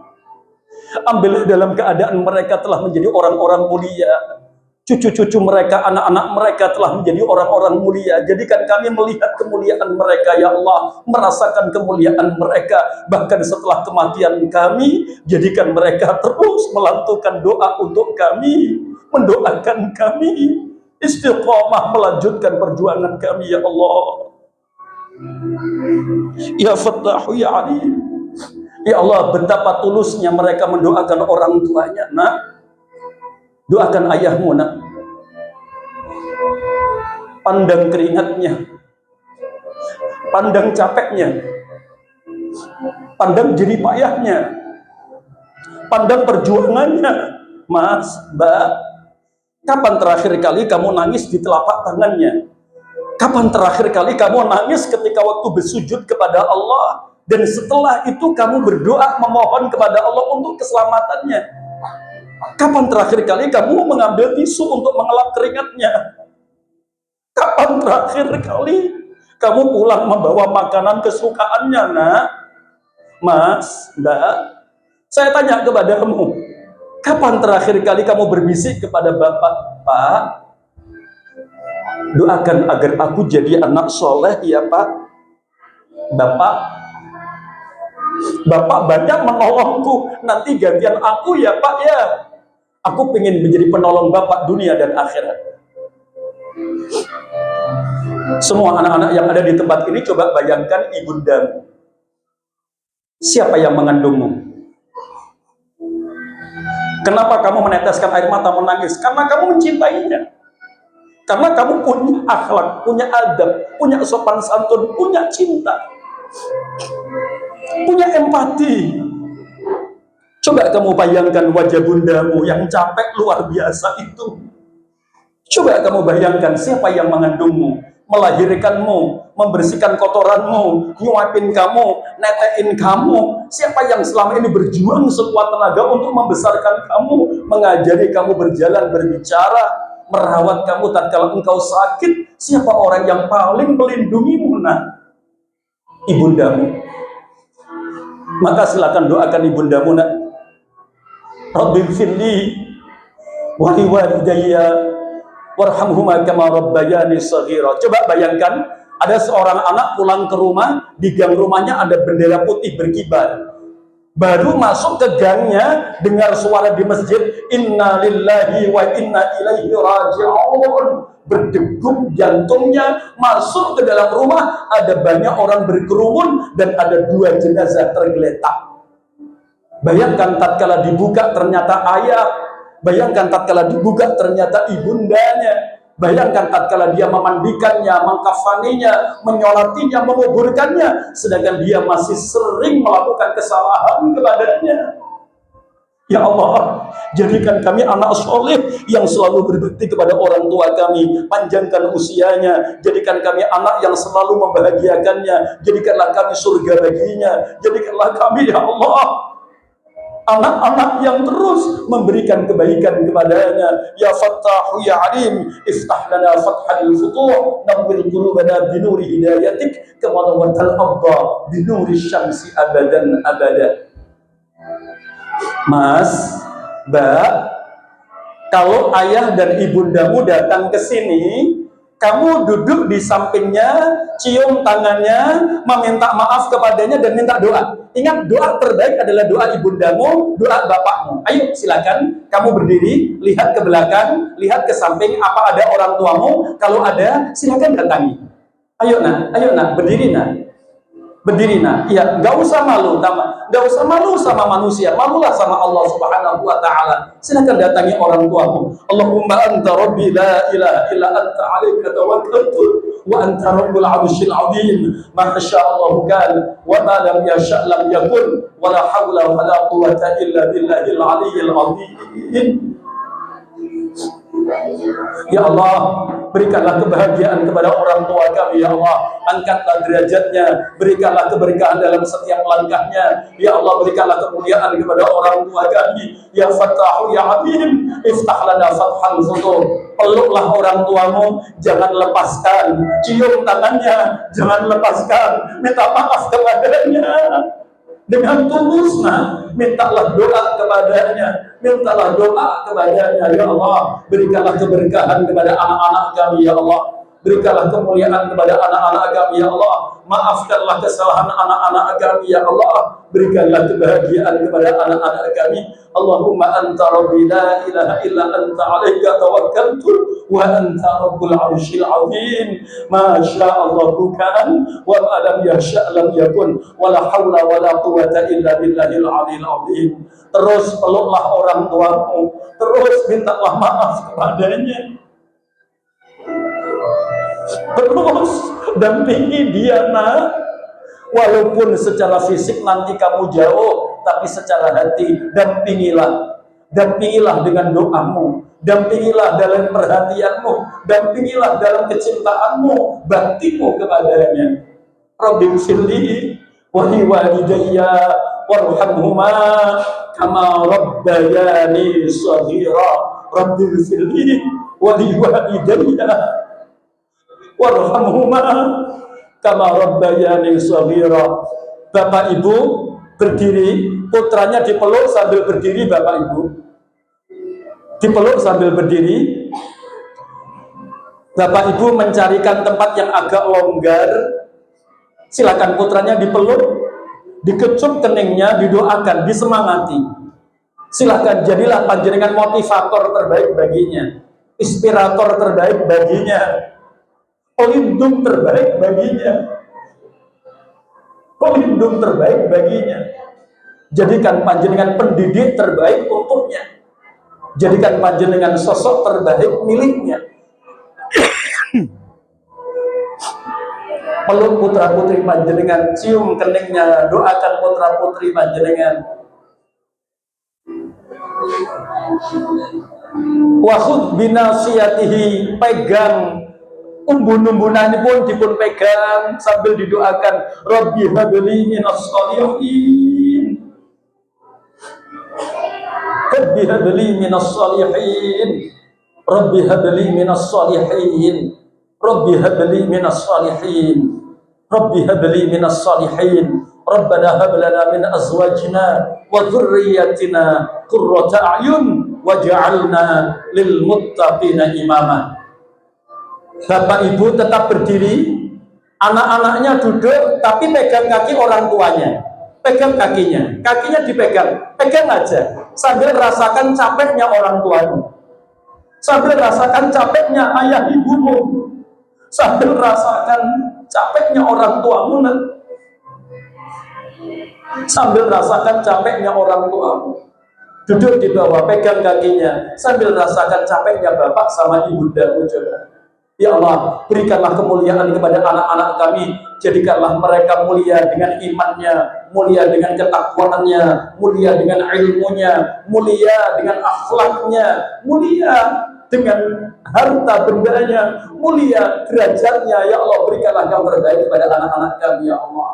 ambillah dalam keadaan mereka telah menjadi orang-orang mulia. Cucu-cucu mereka, anak-anak mereka telah menjadi orang-orang mulia. Jadikan kami melihat kemuliaan mereka, ya Allah, merasakan kemuliaan mereka. Bahkan setelah kematian kami, jadikan mereka terus melantunkan doa untuk kami, mendoakan kami istiqomah melanjutkan perjuangan kami, ya Allah. Ya Fattahu ya Alim, ya Allah, betapa tulusnya mereka mendoakan orang tuanya. Nak, doakan ayahmu, nak. Pandang keringatnya, pandang capeknya, pandang jerih payahnya, pandang perjuangannya. Mas, Mbak, kapan terakhir kali kamu nangis di telapak tangannya? Kapan terakhir kali kamu nangis ketika waktu bersujud kepada Allah? Dan setelah itu kamu berdoa memohon kepada Allah untuk keselamatannya? Kapan terakhir kali kamu mengambil tisu untuk mengelap keringatnya? Kapan terakhir kali kamu pulang membawa makanan kesukaannya, nak? Mas, Mbak, saya tanya kepadamu, kapan terakhir kali kamu berbisik kepada Bapak, Pak, doakan agar aku jadi anak soleh, ya Pak. Bapak banyak menolongku, nanti gantian aku, ya Pak, ya. Aku pengen menjadi penolong Bapak dunia dan akhirat. Semua anak-anak yang ada di tempat ini, coba bayangkan ibundamu. Siapa yang mengandungmu? Kenapa kamu meneteskan air mata menangis? Karena kamu mencintainya. Karena kamu punya akhlak, punya adab, punya sopan santun, punya cinta, punya empati. Coba kamu bayangkan wajah bundamu yang capek luar biasa itu. Coba kamu bayangkan siapa yang mengandungmu, melahirkanmu, membersihkan kotoranmu, nyuapin kamu, netein kamu. Siapa yang selama ini berjuang sekuat tenaga untuk membesarkan kamu, mengajari kamu berjalan, berbicara, merawat kamu tatkala engkau sakit? Siapa orang yang paling melindungimu, nak? Ibundamu. Maka silakan doakan ibundamu, nak. Rabbighfirli wa liwalidayya warhamhuma kama rabbayani shaghira. Coba bayangkan, ada seorang anak pulang ke rumah, di gang rumahnya ada bendera putih berkibar. Baru masuk ke gangnya, dengar suara di masjid, inna lillahi wa inna ilaihi raji'un. Berdegup jantungnya, masuk ke dalam rumah, ada banyak orang berkerumun, dan ada 2 jenazah tergeletak. Bayangkan tatkala dibuka ternyata ayah, bayangkan tatkala dibuka ternyata ibundanya, bayangkan tatkala dia memandikannya, mengkafaninya, menyolatinya, menguburkannya, sedangkan dia masih sering melakukan kesalahan kepadanya. Ya Allah, jadikan kami anak soleh yang selalu berbakti kepada orang tua kami, panjangkan usianya, jadikan kami anak yang selalu membahagiakannya, jadikanlah kami surga baginya, jadikanlah kami, ya Allah, anak-anak yang terus memberikan kebaikan kepadanya. Ya Fattahu ya Alim, iftah lana fathal futuh, nawwir qulubana binuri hidayatik kama nawwartal arda binuri syamsi abadan abada. Mas, Mbak, Kalau ayah dan ibundamu datang ke sini, kamu duduk di sampingnya, cium tangannya, meminta maaf kepadanya dan minta doa. Ingat, doa terbaik adalah doa ibundamu, doa bapakmu. Ayo silakan, kamu berdiri, lihat ke belakang, lihat ke samping, apa ada orang tuamu? Kalau ada, silakan datangi. Ayo nak, berdiri nak. Berdiri nak, ya, nggak usah malu, nggak usah malu sama manusia, malulah sama Allah Subhanahu Wa Taala. Silakan datangi orang tuamu. Allahumma anta Rabbi la ilaha illa anta alaika tawakkaltu wa anta Rabbul Arsyil Azim. Masya Allah kan, wa ma lam yasha' lam yakun, wa la hawla wa la quwwata illa billahil aliyyil azim. Ya Allah, berikanlah kebahagiaan kepada orang tua kami, ya Allah. Angkatlah derajatnya, berikanlah keberkahan dalam setiap langkahnya. Ya Allah, berikanlah kemuliaan kepada orang tua kami. Ya Fattahu ya Alim, iftah lana fathal futuh. Peluklah orang tuamu, jangan lepaskan. Cium tangannya, jangan lepaskan. Minta maaf kepadanya. Dengan tulus, mintalah doa kepadanya, ya Allah. Berikanlah keberkahan kepada anak-anak kami, ya Allah. Berikanlah kemuliaan kepada anak-anak kami, ya Allah. Maafkanlah kesalahan anak-anak kami, ya Allah. Berikanlah kebahagiaan kepada anak-anak kami. Allahumma anta Rabbi la ilaha illa anta alaika tawakkaltu wa anta Rabbul Arsyil Azim. Masya Allah kan, wa ma lam yasha' lam yakun, wa la hawla wa la quwwata illa billahil aliyil azim. Terus peluklah orang tuamu, terus mintalah maaf kepadanya, terus dampingi dia nak. Walaupun secara fisik nanti kamu jauh, tapi secara hati dampingilah dengan doamu, dampingilah dalam perhatianmu, dampingilah dalam kecintaanmu, baktimu kepadanya. Rabbi firli wa li walidayya warhamhuma kama rabbayani shaghira. Rabbi firli wa li walidayya warhamhuma kama rabbayani shaghira. Bapak Ibu berdiri, putranya dipeluk sambil berdiri. Bapak Ibu dipeluk sambil berdiri. Bapak Ibu mencarikan tempat yang agak longgar. Silakan putranya dipeluk, dikecup keningnya, didoakan, disemangati. Silakan, jadilah panjenengan motivator terbaik baginya, inspirator terbaik baginya, pelindung terbaik baginya. Jadikan panjenengan pendidik terbaik untuknya. Jadikan panjenengan sosok terbaik miliknya. Peluk putra putri panjenengan, cium keningnya, doakan putra putri panjenengan. Wa khudh binasiyatihi, pegang umbun-umbunannya pun dipun pegang sambil didoakan. Rabbi habli minas shalihin, Rabbi habli minas shalihin, Rabbi habli minas shalihin, Rabbi habli minas shalihin, Rabbi habli minas shalihin. Rabbana hab lana min azwajina wa dhurriyyatina qurrata a'yun waj'alna lil muttaqina imama. Bapak Ibu tetap berdiri, anak-anaknya duduk, tapi pegang kaki orang tuanya, pegang kakinya dipegang, pegang aja, sambil rasakan capeknya orang tuamu, sambil rasakan capeknya ayah ibumu, sambil rasakan capeknya orang tuamu, sambil rasakan capeknya orang tuamu. Duduk di bawah, pegang kakinya, sambil rasakan capeknya bapak sama ibundamu juga. Ya Allah, berikanlah kemuliaan kepada anak-anak kami. Jadikanlah mereka mulia dengan imannya, mulia dengan ketakwaannya, mulia dengan ilmunya, mulia dengan akhlaknya, mulia dengan harta bendanya, mulia derajatnya. Ya Allah, berikanlah yang terbaik kepada anak-anak kami, ya Allah.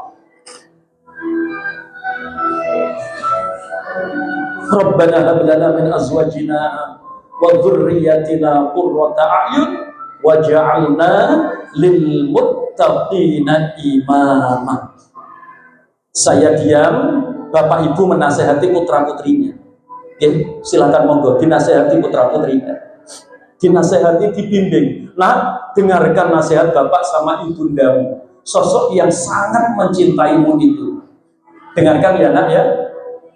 Rabbana hab lana min azwajina wa dhurriyyatina qurrata a'yun waj'alna lil muttaqina imama. Saya diam, Bapak Ibu menasehati putra-putrinya. Ya, silakan monggo dinasehati putra putrinya, dinasehati, dibimbing. Nah, dengarkan nasihat bapak sama ibundamu, sosok yang sangat mencintaimu itu. Dengarkan ya nak ya.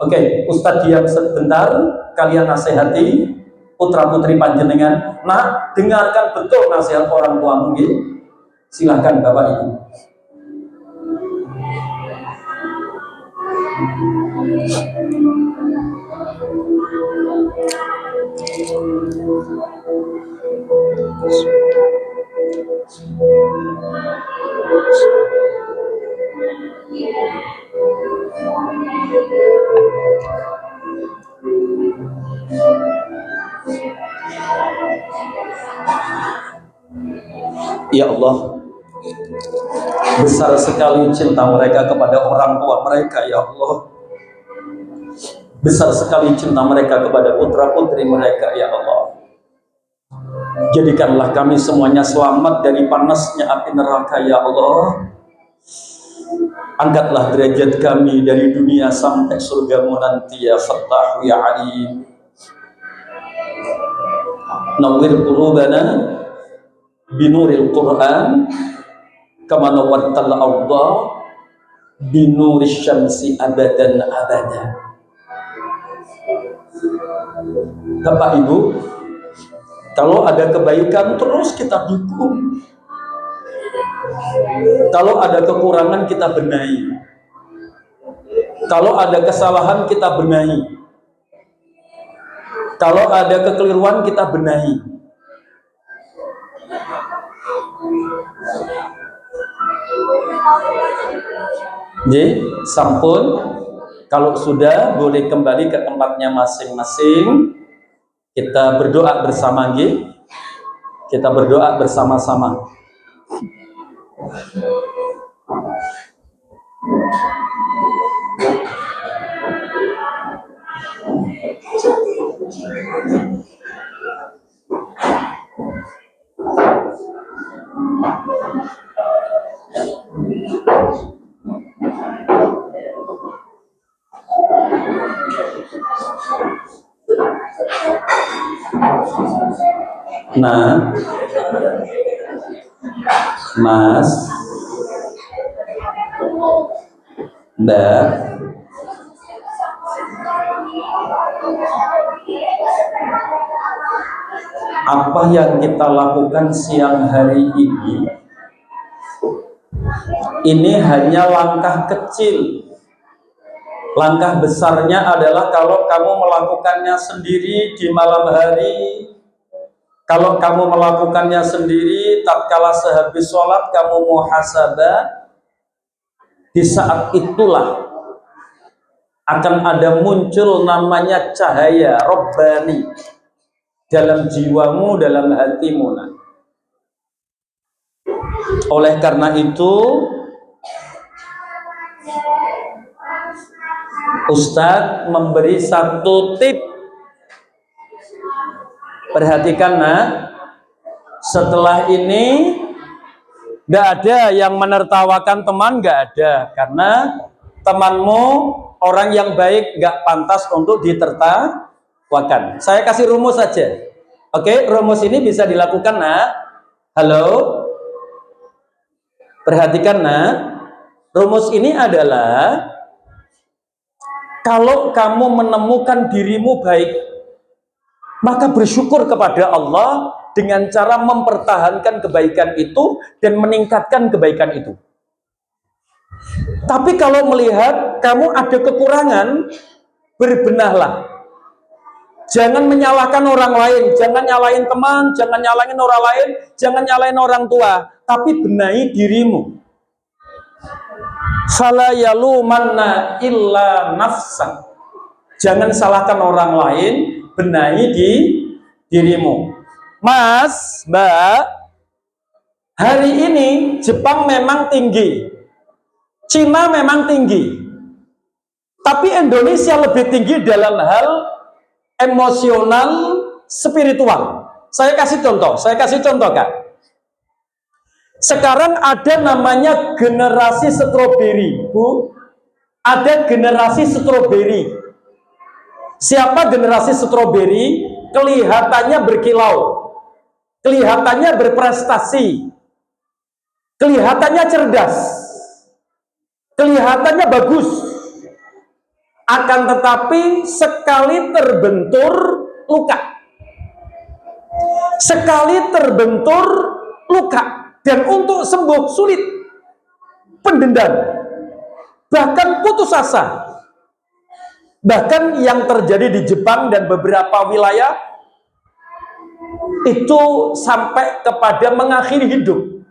Oke, Ustadz diam sebentar, kalian nasihati putra putri panjenengan. Nah, dengarkan betul nasihat orang tuamu. Silahkan bapak ibu. Ya Allah, besar sekali cinta mereka kepada orang tua mereka, ya Allah. Besar sekali cinta mereka kepada putra putri mereka, ya Allah. Jadikanlah kami semuanya selamat dari panasnya api neraka, ya Allah. Angkatlah derajat kami dari dunia sampai surgamu nanti, ya Fattah ya Alim. Nawwir qulubana binuril Quran kama nawwartal arda binuris syamsi abadan abada. Bapak Ibu, kalau ada kebaikan terus kita dukung, kalau ada kekurangan kita benahi, kalau ada kesalahan kita benahi, kalau ada kekeliruan kita benahi. Jadi, sampun, kalau sudah boleh kembali ke tempatnya masing-masing. Kita berdoa bersama, kita berdoa bersama-sama. Nah, Mas, Mbak, apa yang kita lakukan siang hari ini hanya langkah kecil. Langkah besarnya adalah kalau kamu melakukannya sendiri di malam hari. Kalau kamu melakukannya sendiri, tatkala sehabis sholat kamu muhasabah, di saat itulah akan ada muncul namanya cahaya Rabbani dalam jiwamu, dalam hatimu. Oleh karena itu, Ustadz memberi satu tip. Perhatikan nak, setelah ini nggak ada yang menertawakan teman, nggak ada, karena temanmu orang yang baik nggak pantas untuk ditertawakan. Saya kasih rumus saja. Oke, rumus ini bisa dilakukan nak. Halo, perhatikan nak, rumus ini adalah kalau kamu menemukan dirimu baik, maka bersyukur kepada Allah dengan cara mempertahankan kebaikan itu dan meningkatkan kebaikan itu. Tapi kalau melihat kamu ada kekurangan, berbenahlah. Jangan menyalahkan orang lain, jangan nyalahin teman, jangan nyalahin orang lain, jangan nyalahin orang tua, tapi benahi dirimu. Fala yalumanna illa nafsak. Jangan salahkan orang lain, benahi di dirimu. Mas, Mbak, hari ini Jepang memang tinggi, Cina memang tinggi, tapi Indonesia lebih tinggi dalam hal emosional, spiritual. Saya kasih contoh Kak. Sekarang ada namanya generasi stroberi, Bu. Ada generasi stroberi. Siapa generasi stroberi? Kelihatannya berkilau, kelihatannya berprestasi, kelihatannya cerdas, kelihatannya bagus. Akan tetapi sekali terbentur luka, sekali terbentur luka, dan untuk sembuh sulit, pendendam, bahkan putus asa. Bahkan yang terjadi di Jepang dan beberapa wilayah itu sampai kepada mengakhiri hidup.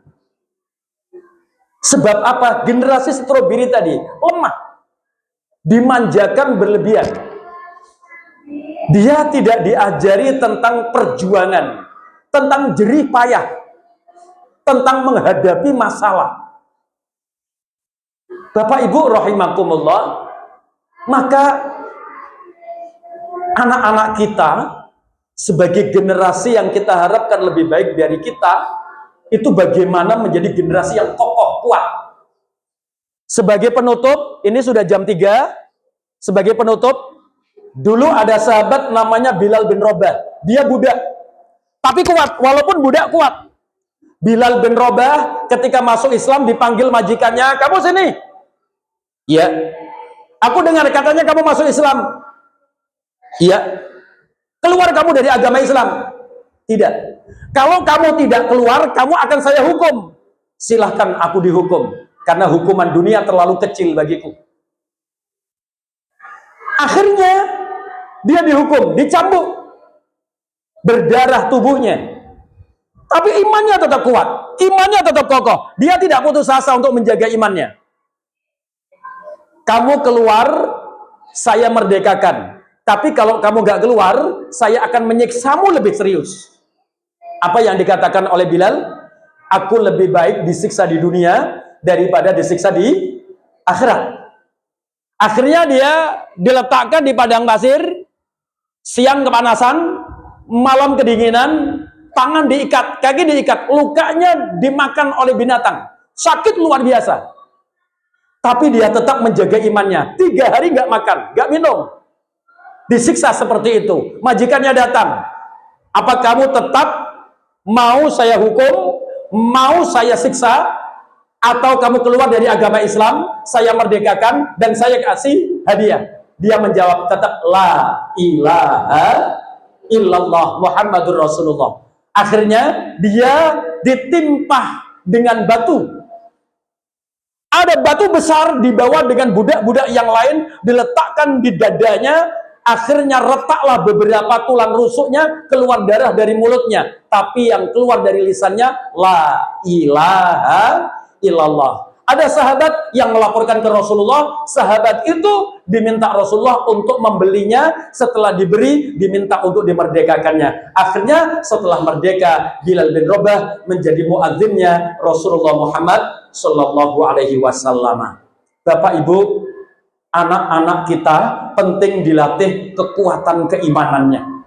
Sebab apa? Generasi stroberi tadi lemah, dimanjakan berlebihan. Dia tidak diajari tentang perjuangan, tentang jerih payah, tentang menghadapi masalah. Bapak Ibu rahimakumullah, maka anak-anak kita sebagai generasi yang kita harapkan lebih baik dari kita, itu bagaimana menjadi generasi yang kokoh, kuat. Sebagai penutup, ini sudah jam 3. Sebagai penutup, dulu ada sahabat namanya Bilal bin Rabah. Dia budak, tapi kuat, walaupun budak kuat. Bilal bin Rabah ketika masuk Islam dipanggil majikannya, "Kamu sini." "Iya." "Aku dengar katanya kamu masuk Islam." "Iya." "Keluar kamu dari agama Islam." "Tidak." "Kalau kamu tidak keluar, kamu akan saya hukum." "Silahkan aku dihukum, karena hukuman dunia terlalu kecil bagiku." Akhirnya dia dihukum, dicambuk, berdarah tubuhnya. Tapi imannya tetap kuat, imannya tetap kokoh. Dia tidak putus asa untuk menjaga imannya. "Kamu keluar, saya merdekakan. Tapi kalau kamu gak keluar, saya akan menyiksamu lebih serius." Apa yang dikatakan oleh Bilal? "Aku lebih baik disiksa di dunia daripada disiksa di akhirat." Akhirnya dia diletakkan di padang pasir, siang kepanasan, malam kedinginan, tangan diikat, kaki diikat, lukanya dimakan oleh binatang, sakit luar biasa. Tapi dia tetap menjaga imannya. 3 hari nggak makan, nggak minum, disiksa seperti itu. Majikannya datang, "Apa kamu tetap mau saya hukum, mau saya siksa, atau kamu keluar dari agama Islam, saya merdekakan dan saya kasih hadiah?" Dia menjawab, "Tetap la ilaha illallah Muhammadur Rasulullah." Akhirnya dia ditimpa dengan batu. Ada batu besar dibawa dengan budak-budak yang lain, diletakkan di dadanya. Akhirnya retaklah beberapa tulang rusuknya, keluar darah dari mulutnya. Tapi yang keluar dari lisannya, la ilaha illallah. Ada sahabat yang melaporkan ke Rasulullah, sahabat itu diminta Rasulullah untuk membelinya, setelah diberi diminta untuk dimerdekakannya. Akhirnya setelah merdeka, Bilal bin Rabah menjadi muadzinnya Rasulullah Muhammad Sallallahu Alaihi Wasallam. Bapak Ibu, anak-anak kita penting dilatih kekuatan keimanannya,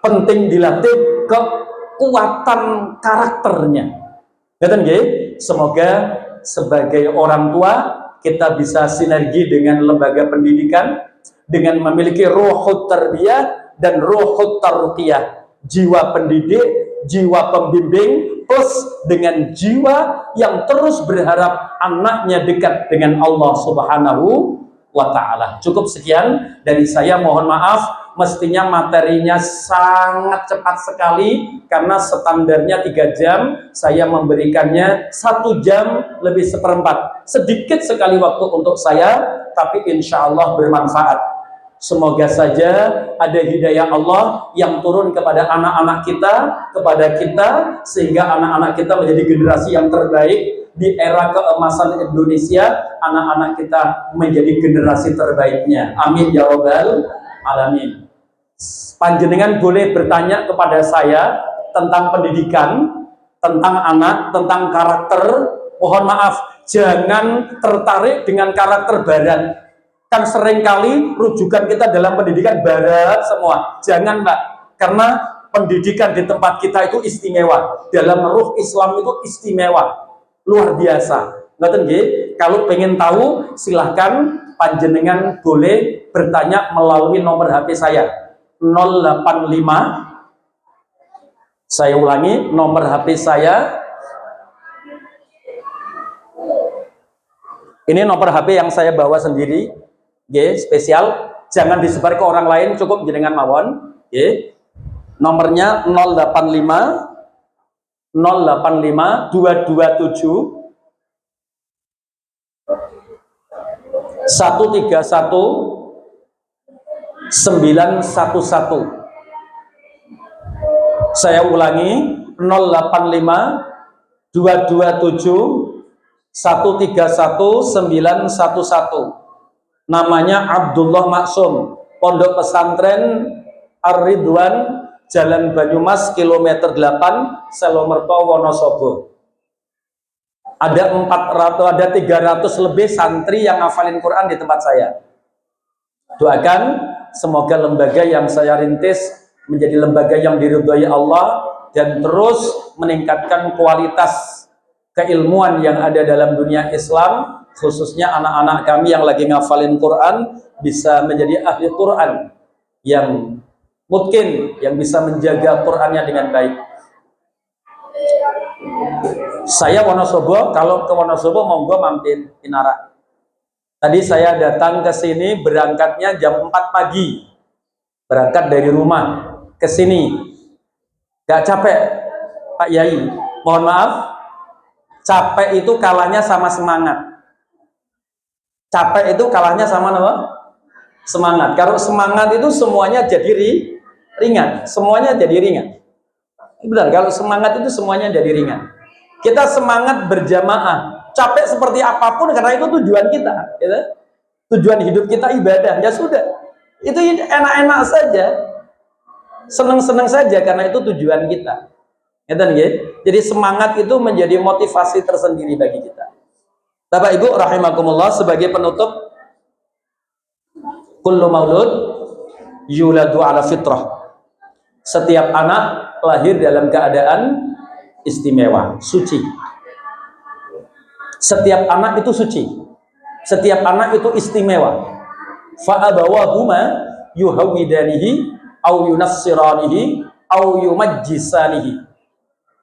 penting dilatih kekuatan karakternya. Semoga sebagai orang tua kita bisa sinergi dengan lembaga pendidikan dengan memiliki ruhut tarbiyah dan ruhut tarqiyah, jiwa pendidik, jiwa pembimbing, plus dengan jiwa yang terus berharap anaknya dekat dengan Allah Subhanahu wa ta'ala. Cukup sekian dari saya, mohon maaf, mestinya materinya sangat cepat sekali karena standarnya 3 jam, saya memberikannya 1 jam lebih seperempat. Sedikit sekali waktu untuk saya, tapi insya Allah bermanfaat. Semoga saja ada hidayah Allah yang turun kepada anak-anak kita, kepada kita, sehingga anak-anak kita menjadi generasi yang terbaik di era keemasan Indonesia. Anak-anak kita menjadi generasi terbaiknya. Amin ya rabbal alamin. Panjenengan boleh bertanya kepada saya tentang pendidikan, tentang anak, tentang karakter. Mohon maaf, jangan tertarik dengan karakter barat. Kan seringkali rujukan kita dalam pendidikan barat semua. Jangan, Mbak, karena pendidikan di tempat kita itu istimewa. Dalam ruh Islam itu istimewa, luar biasa. Kalau pengen tahu, silahkan panjenengan boleh bertanya melalui nomor HP saya 085. Saya ulangi, nomor HP saya ini, nomor HP yang saya bawa sendiri, spesial, jangan disebar ke orang lain, cukup jenengan mawon. Nomornya 085 227 131 911. Saya ulangi, 085 227 131 911. Namanya Abdullah Maksum, Pondok Pesantren Ar-Ridwan, Jalan Banyumas, kilometer 8, Selomerto, Wonosobo. Ada 300 lebih santri yang ngafalin Quran di tempat saya. Doakan semoga lembaga yang saya rintis menjadi lembaga yang diridhoi Allah dan terus meningkatkan kualitas keilmuan yang ada dalam dunia Islam, khususnya anak-anak kami yang lagi ngafalin Quran bisa menjadi ahli Quran yang mungkin, yang bisa menjaga Qurannya dengan baik. Saya Wonosobo, kalau ke Wonosobo monggo mampir Inara. Tadi saya datang ke sini berangkatnya jam 4 pagi. Berangkat dari rumah ke sini. Gak capek, Pak Yai? Mohon maaf, capek itu kalahnya sama semangat. Capek itu kalahnya sama apa? Semangat. Kalau semangat itu semuanya jadi ringan. Semuanya jadi ringan. Benar, kalau semangat itu semuanya jadi ringan. Kita semangat berjamaah, capek seperti apapun karena itu tujuan kita, gitu. Tujuan hidup kita ibadah, ya sudah. Itu enak-enak saja, senang-senang saja karena itu tujuan kita. Jadi semangat itu menjadi motivasi tersendiri bagi kita. Bapak Ibu rahimakumullah, sebagai penutup, kullu maulud yuladu ala fitrah. Setiap anak lahir dalam keadaan istimewa, suci. Setiap anak itu suci. Setiap anak itu istimewa. Fa'abawahuma yuhawidanihi au yunassiranihi au yumajjisanihi.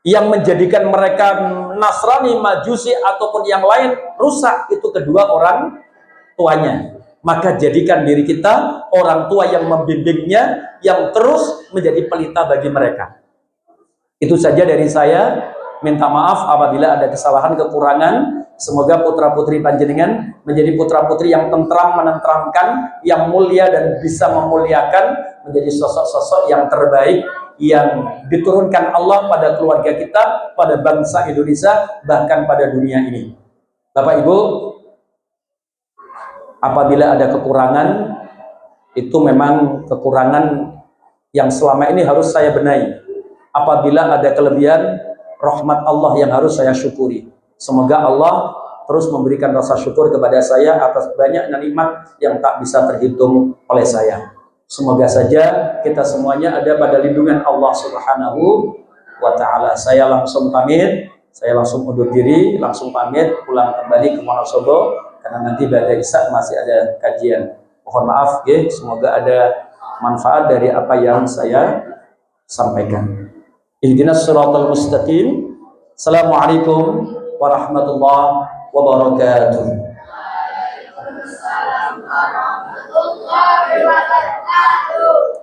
Yang menjadikan mereka Nasrani, Majusi ataupun yang lain rusak itu kedua orang tuanya. Maka jadikan diri kita orang tua yang membimbingnya, yang terus menjadi pelita bagi mereka. Itu saja dari saya. Minta maaf apabila ada kesalahan, kekurangan. Semoga putra-putri panjenengan menjadi putra-putri yang tentram, menenteramkan, yang mulia dan bisa memuliakan, menjadi sosok-sosok yang terbaik yang diturunkan Allah pada keluarga kita, pada bangsa Indonesia, bahkan pada dunia ini. Bapak Ibu, apabila ada kekurangan, itu memang kekurangan yang selama ini harus saya benahi. Apabila ada kelebihan, rahmat Allah yang harus saya syukuri. Semoga Allah terus memberikan rasa syukur kepada saya atas banyak nikmat yang tak bisa terhitung oleh saya. Semoga saja kita semuanya ada pada lindungan Allah Subhanahu wa ta'ala. Saya langsung pamit, saya langsung undur diri, langsung pamit pulang kembali ke Wonosobo karena nanti pada Isya masih ada kajian. Mohon maaf ya, semoga ada manfaat dari apa yang saya sampaikan. Ihdinas siratal mustaqim. Assalamualaikum warahmatullahi wabarakatuh. Waalaikumsalam warahmatullahi wabarakatuh.